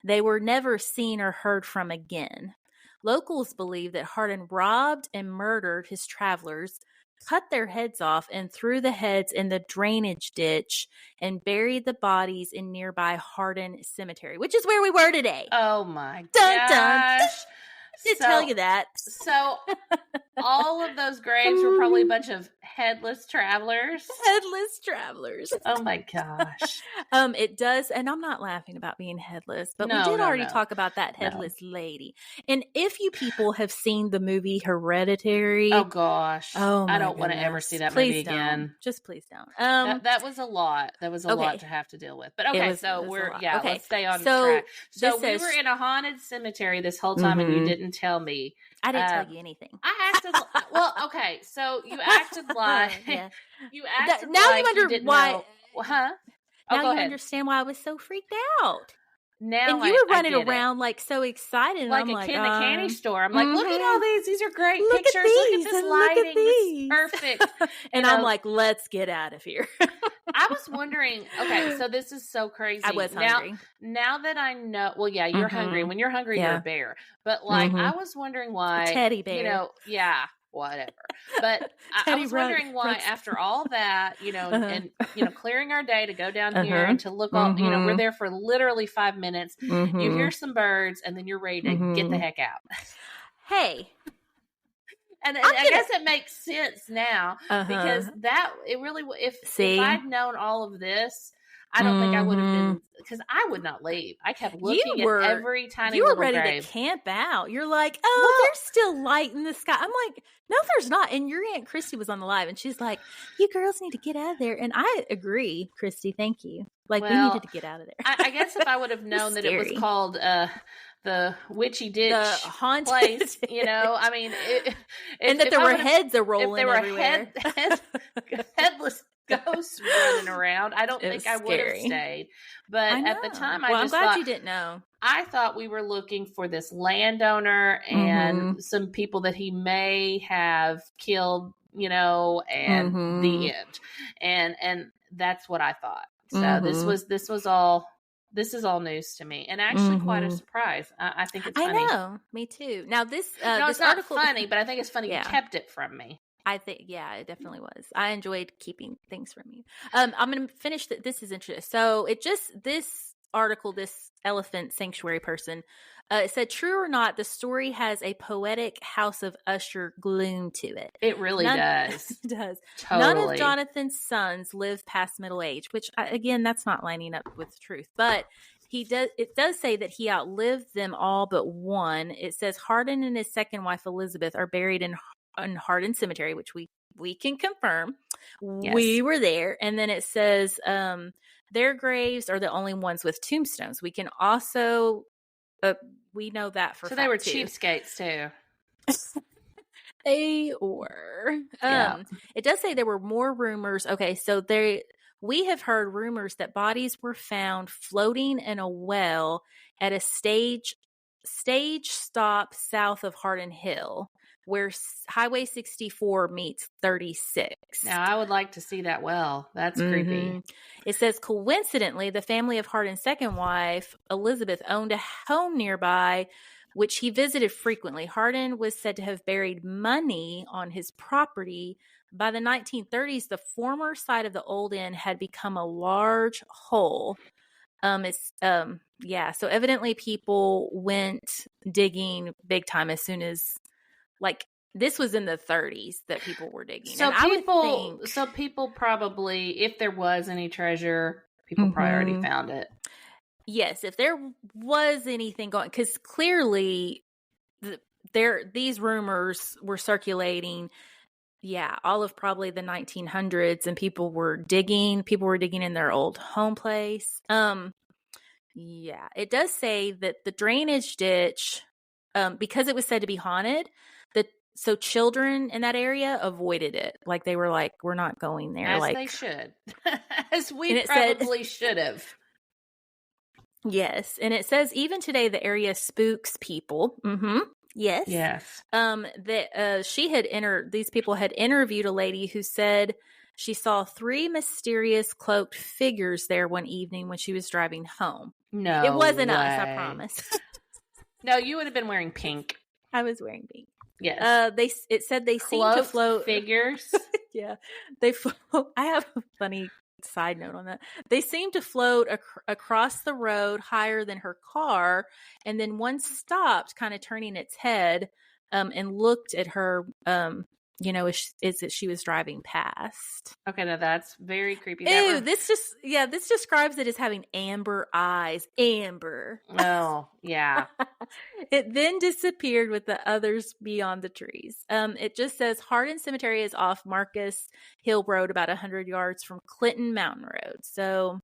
They were never seen or heard from again. Locals believe that Hardin robbed and murdered his travelers, cut their heads off, and threw the heads in the drainage ditch and buried the bodies in nearby Hardin Cemetery, which is where we were today. Oh my gosh. Dun. Did tell you that. So all of those graves were probably a bunch of headless travelers. Headless travelers. Oh my gosh. It does, and I'm not laughing about being headless, but we No, did no, already no. talk about that headless lady. And if you people have seen the movie Hereditary, oh gosh, I don't want to ever goodness. see that Please movie again. Just please don't. That was a lot. That was a lot to have to deal with. But okay, let's stay on track. So we were in a haunted cemetery this whole time, and you didn't tell me. I didn't tell you anything. I acted well. Okay, so you acted like you acted now like you wonder you didn't why. know. Huh? Now you understand why I was so freaked out. Now and you were running around like so excited, like and I'm a kid in a candy store. I'm like, mm-hmm. look at all these. These are great look pictures. Look at this lighting. This is perfect. And I'm like, let's get out of here. I was wondering. Okay, so this is so crazy. I was hungry. Now that I know, well, yeah, you're hungry. When you're hungry, you're a bear. But like, I was wondering why a teddy bear. Whatever. But I was wondering why, after all that, and clearing our day to go down here and to look all, we're there for literally 5 minutes. You hear some birds, and then you're ready to get the heck out. Hey. And I guess it makes sense now because if I'd known all of this, I don't think I would have been, because I would not leave. I kept looking at every tiny little grave. You were ready to camp out. You're like, there's still light in the sky. I'm like, no, there's not. And your Aunt Christy was on the live, and she's like, you girls need to get out of there. And I agree, Christy. Thank you. Like, we needed to get out of there. I guess if I would have known that it was called the witchy ditch, the haunted place, I mean, and that there were heads rolling everywhere. Headless ghosts running around, I don't think I would have stayed. But at the time, I'm glad you didn't know. I thought we were looking for this landowner and some people that he may have killed, and the end. And that's what I thought. So this is all news to me, and actually quite a surprise. I think it's funny. I know, me too. Now this it's not funny, but I think it's funny you kept it from me. I think, it definitely was. I enjoyed keeping things from you. I'm going to finish. This is interesting. So this article, this elephant sanctuary person, it said, true or not, the story has a poetic House of Usher gloom to it. It really does. It does. Totally. None of Jonathan's sons live past middle age, which again, that's not lining up with the truth, but it does say that he outlived them all but one. It says Hardin and his second wife, Elizabeth, are buried in Hardin Cemetery, which we can confirm. Yes. We were there. And then it says their graves are the only ones with tombstones. We can also we know that for so they were cheapskates too. They were. It does say there were more rumors. Okay, so we have heard rumors that bodies were found floating in a well at a stage stop south of Hardin Hill, where Highway 64 meets 36. Now, I would like to see that well. That's creepy. It says, coincidentally, the family of Hardin's second wife, Elizabeth, owned a home nearby, which he visited frequently. Hardin was said to have buried money on his property. By the 1930s, the former site of the old inn had become a large hole. So evidently people went digging big time as soon as, like, this was in the 30s that people were digging. So people probably, if there was any treasure, people probably already found it. Yes, if there was anything going, because clearly these rumors were circulating. Yeah, all of probably the 1900s, and people were digging in their old home place. Yeah, it does say that the drainage ditch, because it was said to be haunted, so children in that area avoided it. Like, they were like, we're not going there. As they should. As we probably should have. Yes. And it says even today the area spooks people. Yes. Yes. These people had interviewed a lady who said she saw 3 mysterious cloaked figures there one evening when she was driving home. No, it wasn't way. us, I promise. No, you would have been wearing pink. I was wearing pink. Yes. It said they seemed to float figures. Yeah. They float. I have a funny side note on that. They seemed to float across the road higher than her car, and then one stopped, kind of turning its head, and looked at her is that she was driving past. Okay, now that's very creepy. Ew, this describes it as having amber eyes. Amber. Oh, yeah. It then disappeared with the others beyond the trees. It just says Hardin Cemetery is off Marcus Hill Road, about 100 yards from Clinton Mountain Road. So,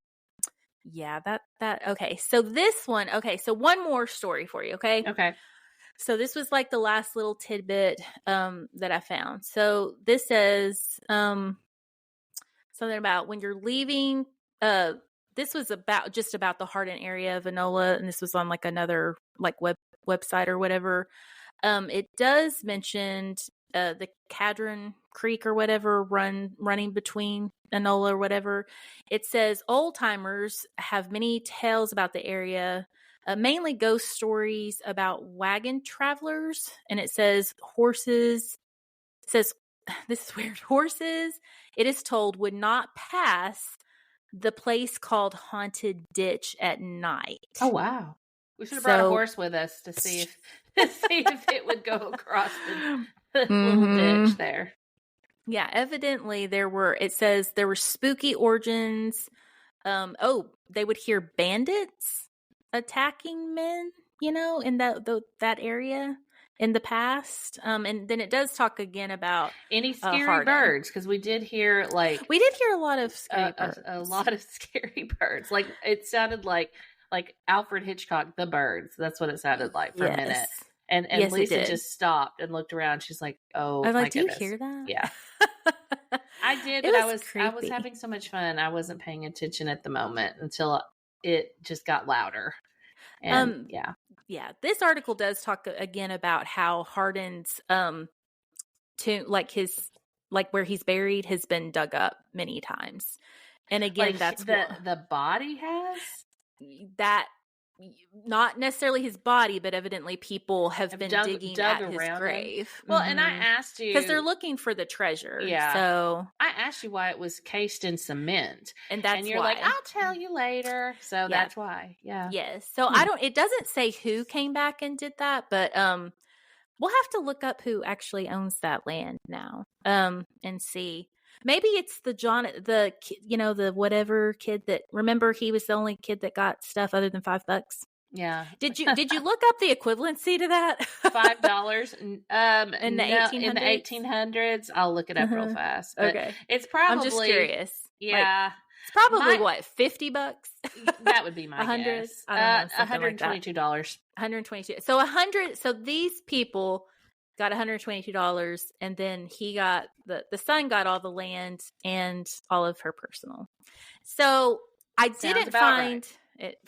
yeah, okay. So this one, okay. So one more story for you, okay? Okay. So this was like the last little tidbit that I found. So this says something about when you're leaving. This was about the Hardin area of Enola, and this was on like another like website or whatever. It does mention the Cadron Creek or whatever running between Enola or whatever. It says old timers have many tales about the area. Mainly ghost stories about wagon travelers. And it says horses, this is weird, horses, it is told, would not pass the place called Haunted Ditch at night. Oh, wow. We should have brought a horse with us to see if it would go across the little ditch there. Yeah, evidently it says there were spooky origins. They would hear bandits attacking men, in that area in the past. And then it does talk again about any scary birds, because we did hear a lot of scary birds. A lot of scary birds. Like it sounded like Alfred Hitchcock, The Birds. That's what it sounded like for a minute. And yes, Lisa just stopped and looked around. She's like, "Oh, my goodness. Do you hear that?" Yeah. I did, but I was having so much fun. I wasn't paying attention at the moment until it just got louder. And yeah. This article does talk again about how Hardin's tomb, where he's buried, has been dug up many times. And again, that's the body has that. Not necessarily his body, but evidently people have been digging at his grave. Well, and I asked you because they're looking for the treasure. Yeah. So I asked you why it was cased in cement, and you're like, "I'll tell you later." So that's why. Yeah. Yes. So it doesn't say who came back and did that, but we'll have to look up who actually owns that land now. And see. Maybe it's the whatever kid that, remember, he was the only kid that got stuff other than $5. Yeah. Did you look up the equivalency to that? $5 in the 1800s. I'll look it up real fast. Okay. It's probably, I'm just curious. Yeah. It's probably $50? That would be my 100. guess. I don't know, $122. $122. So 100. So these people got $122, and then he got the son got all the land and all of her personal. So I didn't find it.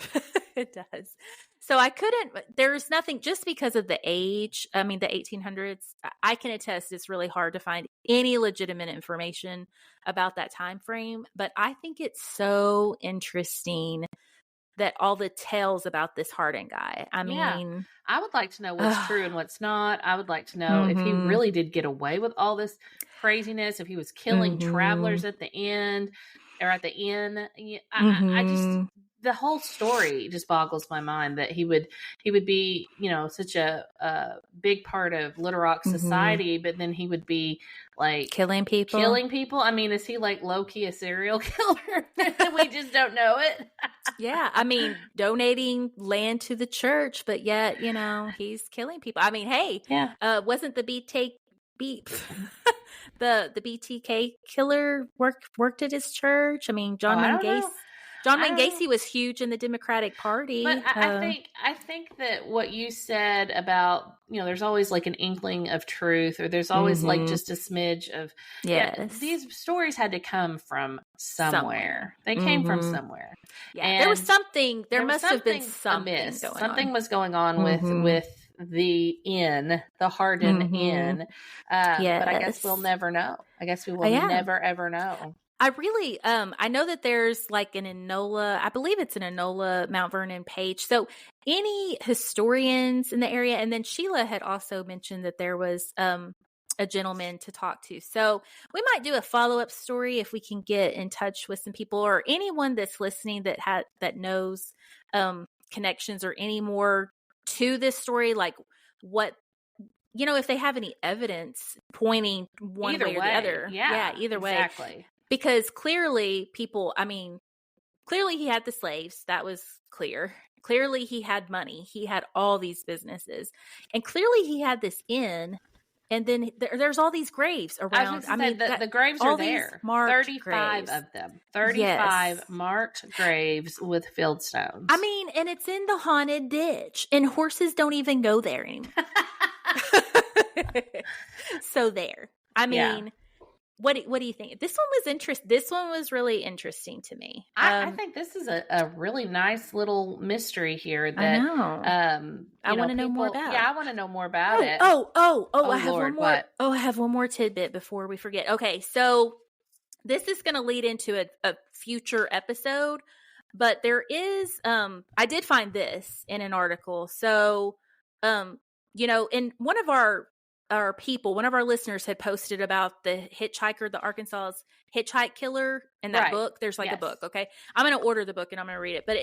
It does. So I couldn't. There's nothing, just because of the age. I mean, the 1800s. I can attest it's really hard to find any legitimate information about that time frame. But I think it's so interesting that all the tales about this Hardin guy. I mean, I would like to know what's true and what's not. I would like to know if he really did get away with all this craziness, if he was killing travelers at the end or at the inn. I just, the whole story just boggles my mind that he would be, such a big part of Little Rock society, but then he would be like killing people. I mean, is he like low key a serial killer? We just don't know it. Yeah, I mean, donating land to the church, but yet, he's killing people. I mean, hey, wasn't the the BTK killer worked at his church? I mean, John Wayne Gacy was huge in the Democratic Party. But I think that what you said about, there's always like an inkling of truth, or there's always like just a smidge of, these stories had to come from somewhere. They came from somewhere. Yeah, and there was something, there must have been something amiss. Going something on. Was going on with the inn, the Hardin Inn. But I guess we'll never know. I guess we will never, ever know. I really, I know that there's like an Enola, I believe it's an Enola Mount Vernon page. So any historians in the area, and then Sheila had also mentioned that there was a gentleman to talk to. So we might do a follow-up story if we can get in touch with some people, or anyone that's listening that knows connections or any more to this story, like what if they have any evidence pointing one way or the other. Yeah, either way. Exactly. Because clearly clearly he had the slaves. That was clear. Clearly he had money. He had all these businesses. And clearly he had this inn. And then there's all these graves around. The graves are there. 35 graves. of them. 35 marked graves with field stones. And it's in the haunted ditch. And horses don't even go there anymore. So there. What do you think? This one was interesting. This one was really interesting to me. I think this is a really nice little mystery here that I know. I want to know more about. Yeah, I want to know more about it. I have Lord, one more. what? I have one more tidbit before we forget. Okay, so this is going to lead into a future episode, but there is I did find this in an article. So in one of our listeners had posted about the hitchhiker, the Arkansas's hitchhike killer in that book. There's a book. Okay. I'm going to order the book and I'm going to read it, but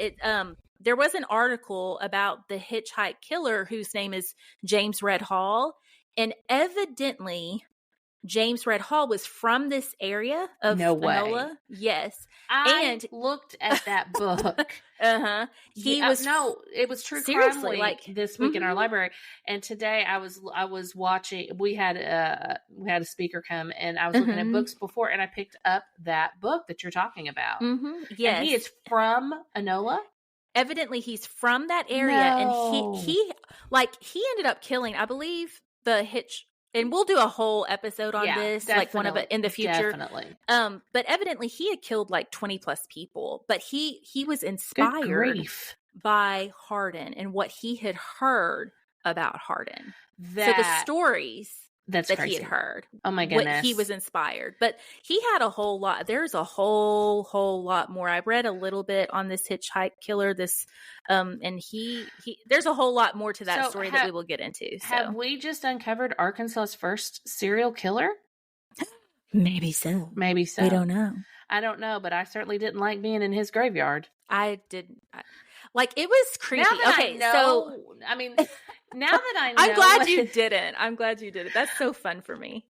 there was an article about the hitchhike killer whose name is James Red Hall. And evidently James Red Hall was from this area of Enola. Yes. I looked at that book. It was True Crime Week this week in our library. And today I was watching, we had a speaker come and I was looking at books before and I picked up that book that you're talking about. Yes. And he is from Enola. Evidently he's from that area. And he ended up killing, I believe, the and we'll do a whole episode on this, like one of it in the future. Definitely. But evidently he had killed like 20 plus people, but he was inspired by Hardin and what he had heard about Hardin. So the stories that he had heard. Oh my goodness. What he was inspired. But he had a whole lot. There's a whole lot more. I read a little bit on this hitchhike killer, and he there's a whole lot more to that story that we will get into. So. Have we just uncovered Arkansas's first serial killer? Maybe so. We don't know. I don't know, but I certainly didn't like being in his graveyard. I didn't. It was creepy. Now that I know. I'm glad you didn't. I'm glad you did it. That's so fun for me.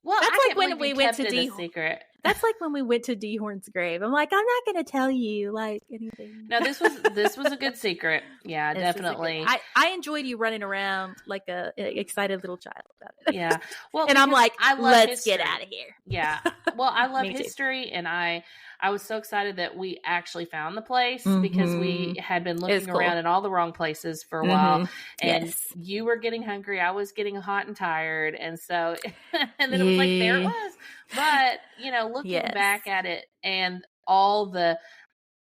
Well, that's like when we went to secret. That's like when we went to Dehorn's grave. I'm like, I'm not going to tell you anything. No, this was a good secret. Yeah, definitely. I enjoyed you running around like a excited little child about it. Yeah. Well, and I'm like, let's history. get out of here. Yeah. Well, I love history, and I was so excited that we actually found the place because we had been looking around in all the wrong places for a while, and you were getting hungry. I was getting hot and tired, and so and then it was like there it was. But looking back at it and all the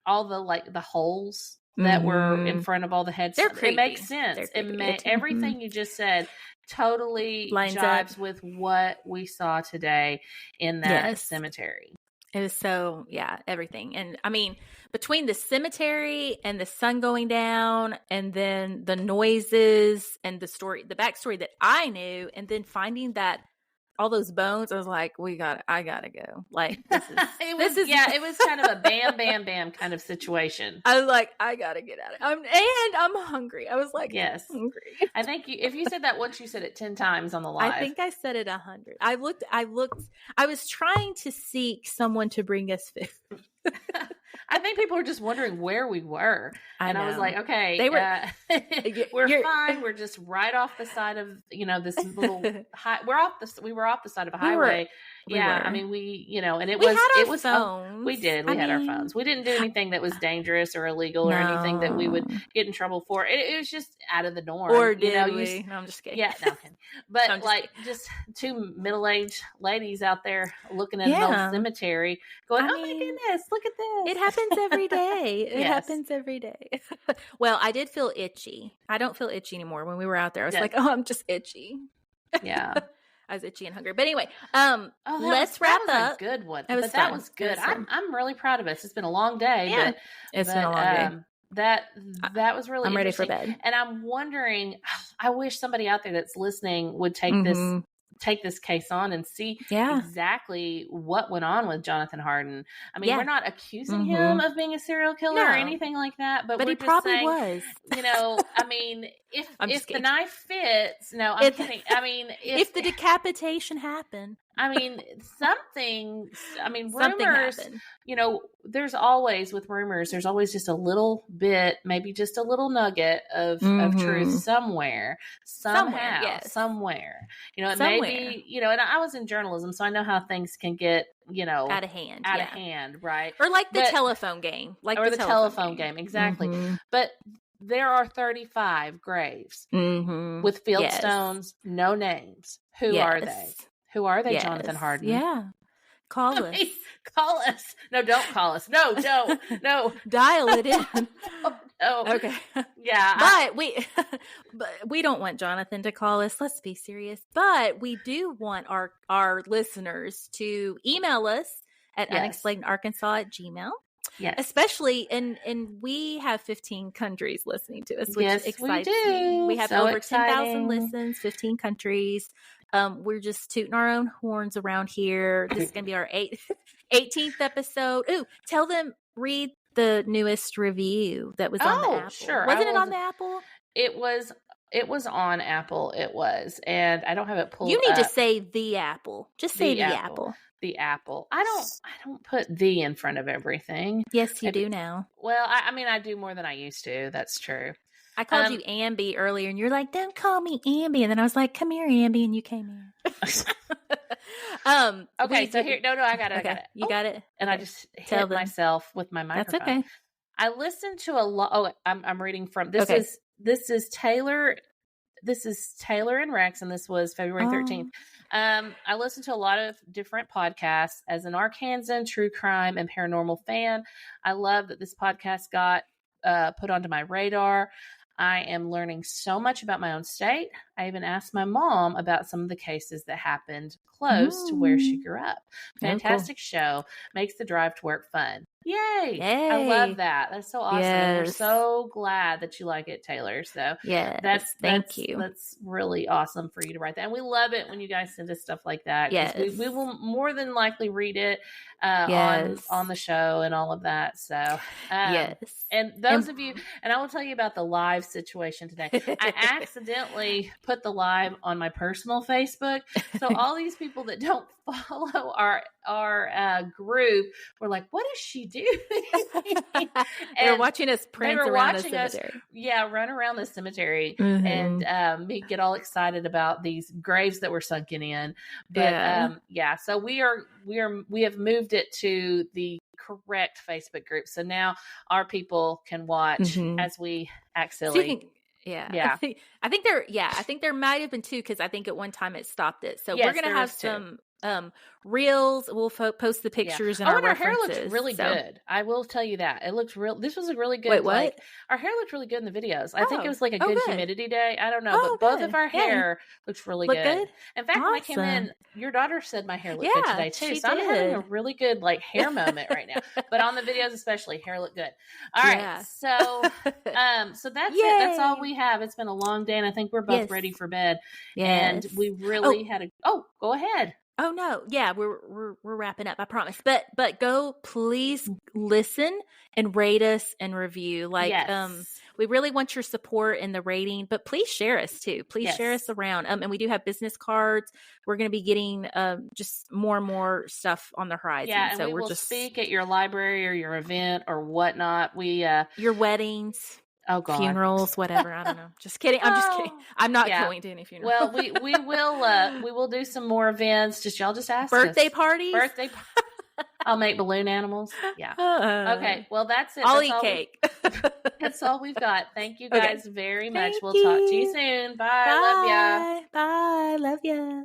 like the holes that were in front of all the heads, it makes sense. Everything you just said totally jives with what we saw today in that cemetery. It was so, everything. And between the cemetery and the sun going down and then the noises and the backstory that I knew, and then finding that all those bones, I was like, I gotta go. Like, it was kind of a bam, bam, bam kind of situation. I was like, I gotta get out of it. I'm hungry. I was like, yes, I'm hungry. I think if you said that once, you said it 10 times on the live. I think I said it 100. I looked, I was trying to seek someone to bring us food. I think people were just wondering where we were. I was like, okay, we're fine. We're just right off the side of, this little we were off the side of a highway. We were. And it was phones. We did. We had our phones. We didn't do anything that was dangerous or illegal or anything that we would get in trouble for. It was just out of the norm. Or did we? No, I'm just kidding. Yeah, no, but just two middle-aged ladies out there looking at an old cemetery going, oh my goodness, look at this. It happens every day. It happens every day. Well, I did feel itchy. I don't feel itchy anymore. When we were out there, I was like, I'm just itchy. Yeah. I was itchy and hungry. But anyway, let's wrap up. That was a good one. That was good. I'm really proud of us. It's been a long day. Yeah. It's been a long day. That was really I'm ready for bed. And I'm wondering, I wish somebody out there that's listening would take this take this case on and see exactly what went on with Jonathan Hardin. I mean, we're not accusing him of being a serial killer or anything like that, but we're he just probably saying, was. you know, I mean, if the knife fits, no, I'm kidding. I mean, if the decapitation happened. I mean, rumors, you know, there's always, with rumors, there's always just a little bit, maybe just a little nugget of truth somewhere, somehow, somewhere. You know, it may be, you know, and I was in journalism, so I know how things can get, you know, out of hand, right? Or like the telephone game, the telephone game, exactly. But there are 35 graves with field stones, no names. Who are they? Who are they, Jonathan Hardin? Yeah. Call us. Call us. No, don't call us. No. Dial it in. No. Okay. Yeah. But we don't want Jonathan to call us. Let's be serious. But we do want our listeners to email us at unexplainedarkansas@gmail.com. Yes. Especially, and we have 15 countries listening to us, which excites we do. me. We have so over exciting. 10,000 listens, 15 countries. We're just tooting our own horns around here. This is going to be our 18th episode. Ooh, tell them, read the newest review that was on the Apple. Sure. Wasn't it on the Apple? It was on Apple. It was. And I don't have it pulled up. You need to say the Apple. Just say the Apple. The Apple. I don't put the in front of everything. Yes, you do now. Well, I mean, I do more than I used to. That's true. I called you Amby earlier, and you're like, "Don't call me Amby." And then I was like, "Come here, Amby," and you came here. Okay, so here, no, I got it. Okay. I got it. You got it. And I just hit myself with my microphone. That's okay. I listened to a lot. Oh, I'm reading from this is Taylor. This is Taylor and Rex, and this was February 13th. I listened to a lot of different podcasts. As an Arkansan true crime and paranormal fan, I love that this podcast got put onto my radar. I am learning so much about my own state. I even asked my mom about some of the cases that happened close to where she grew up. Fantastic show. Makes the drive to work fun. Yay. I love that. That's so awesome. And we're so glad that you like it, Taylor. So thank you. That's really awesome for you to write that. And we love it when you guys send us stuff like that. Yes. We will more than likely read it on the show and all of that. So and those of you, and I will tell you about the live situation today. I accidentally put the live on my personal Facebook. So all these people that don't follow our group were like, what is she doing? They were watching us prance around the cemetery. Run around the cemetery and me get all excited about these graves that were sunken in. But so we have moved it to the correct Facebook group. So now our people can watch as we act silly. I think there might have been two, because I think at one time it stopped it. So we're gonna have some reels. We'll post the pictures and our references. Our hair looks really good. I will tell you that it looks real. This was a really good. Wait, what? Our hair looked really good in the videos. I think it was like a good humidity day. I don't know, but both of our hair looks really good. In fact, when I came in, your daughter said my hair looked good today too. So I'm having a really good hair moment right now. But on the videos, especially, hair looked good. All right, so that's it. That's all we have. It's been a long day, and I think we're both ready for bed. And we really had a. Oh, go ahead. Oh no. Yeah, we're wrapping up, I promise. But go please listen and rate us and review. We really want your support in the rating, but please share us too. Please share us around. And we do have business cards. We're going to be getting just more and more stuff on the horizon. Yeah, and so we will speak at your library or your event or whatnot. Your weddings. Oh God. Funerals, whatever. I don't know. Just kidding. I'm just kidding. I'm not going to any funeral. Well, we will do some more events. Y'all just ask birthday us. Parties. I'll make balloon animals. Yeah. Okay. Well, that's it. I'll eat cake. That's all we've got. Thank you guys very much. We'll talk to you soon. Bye. Love ya. Bye. Love ya.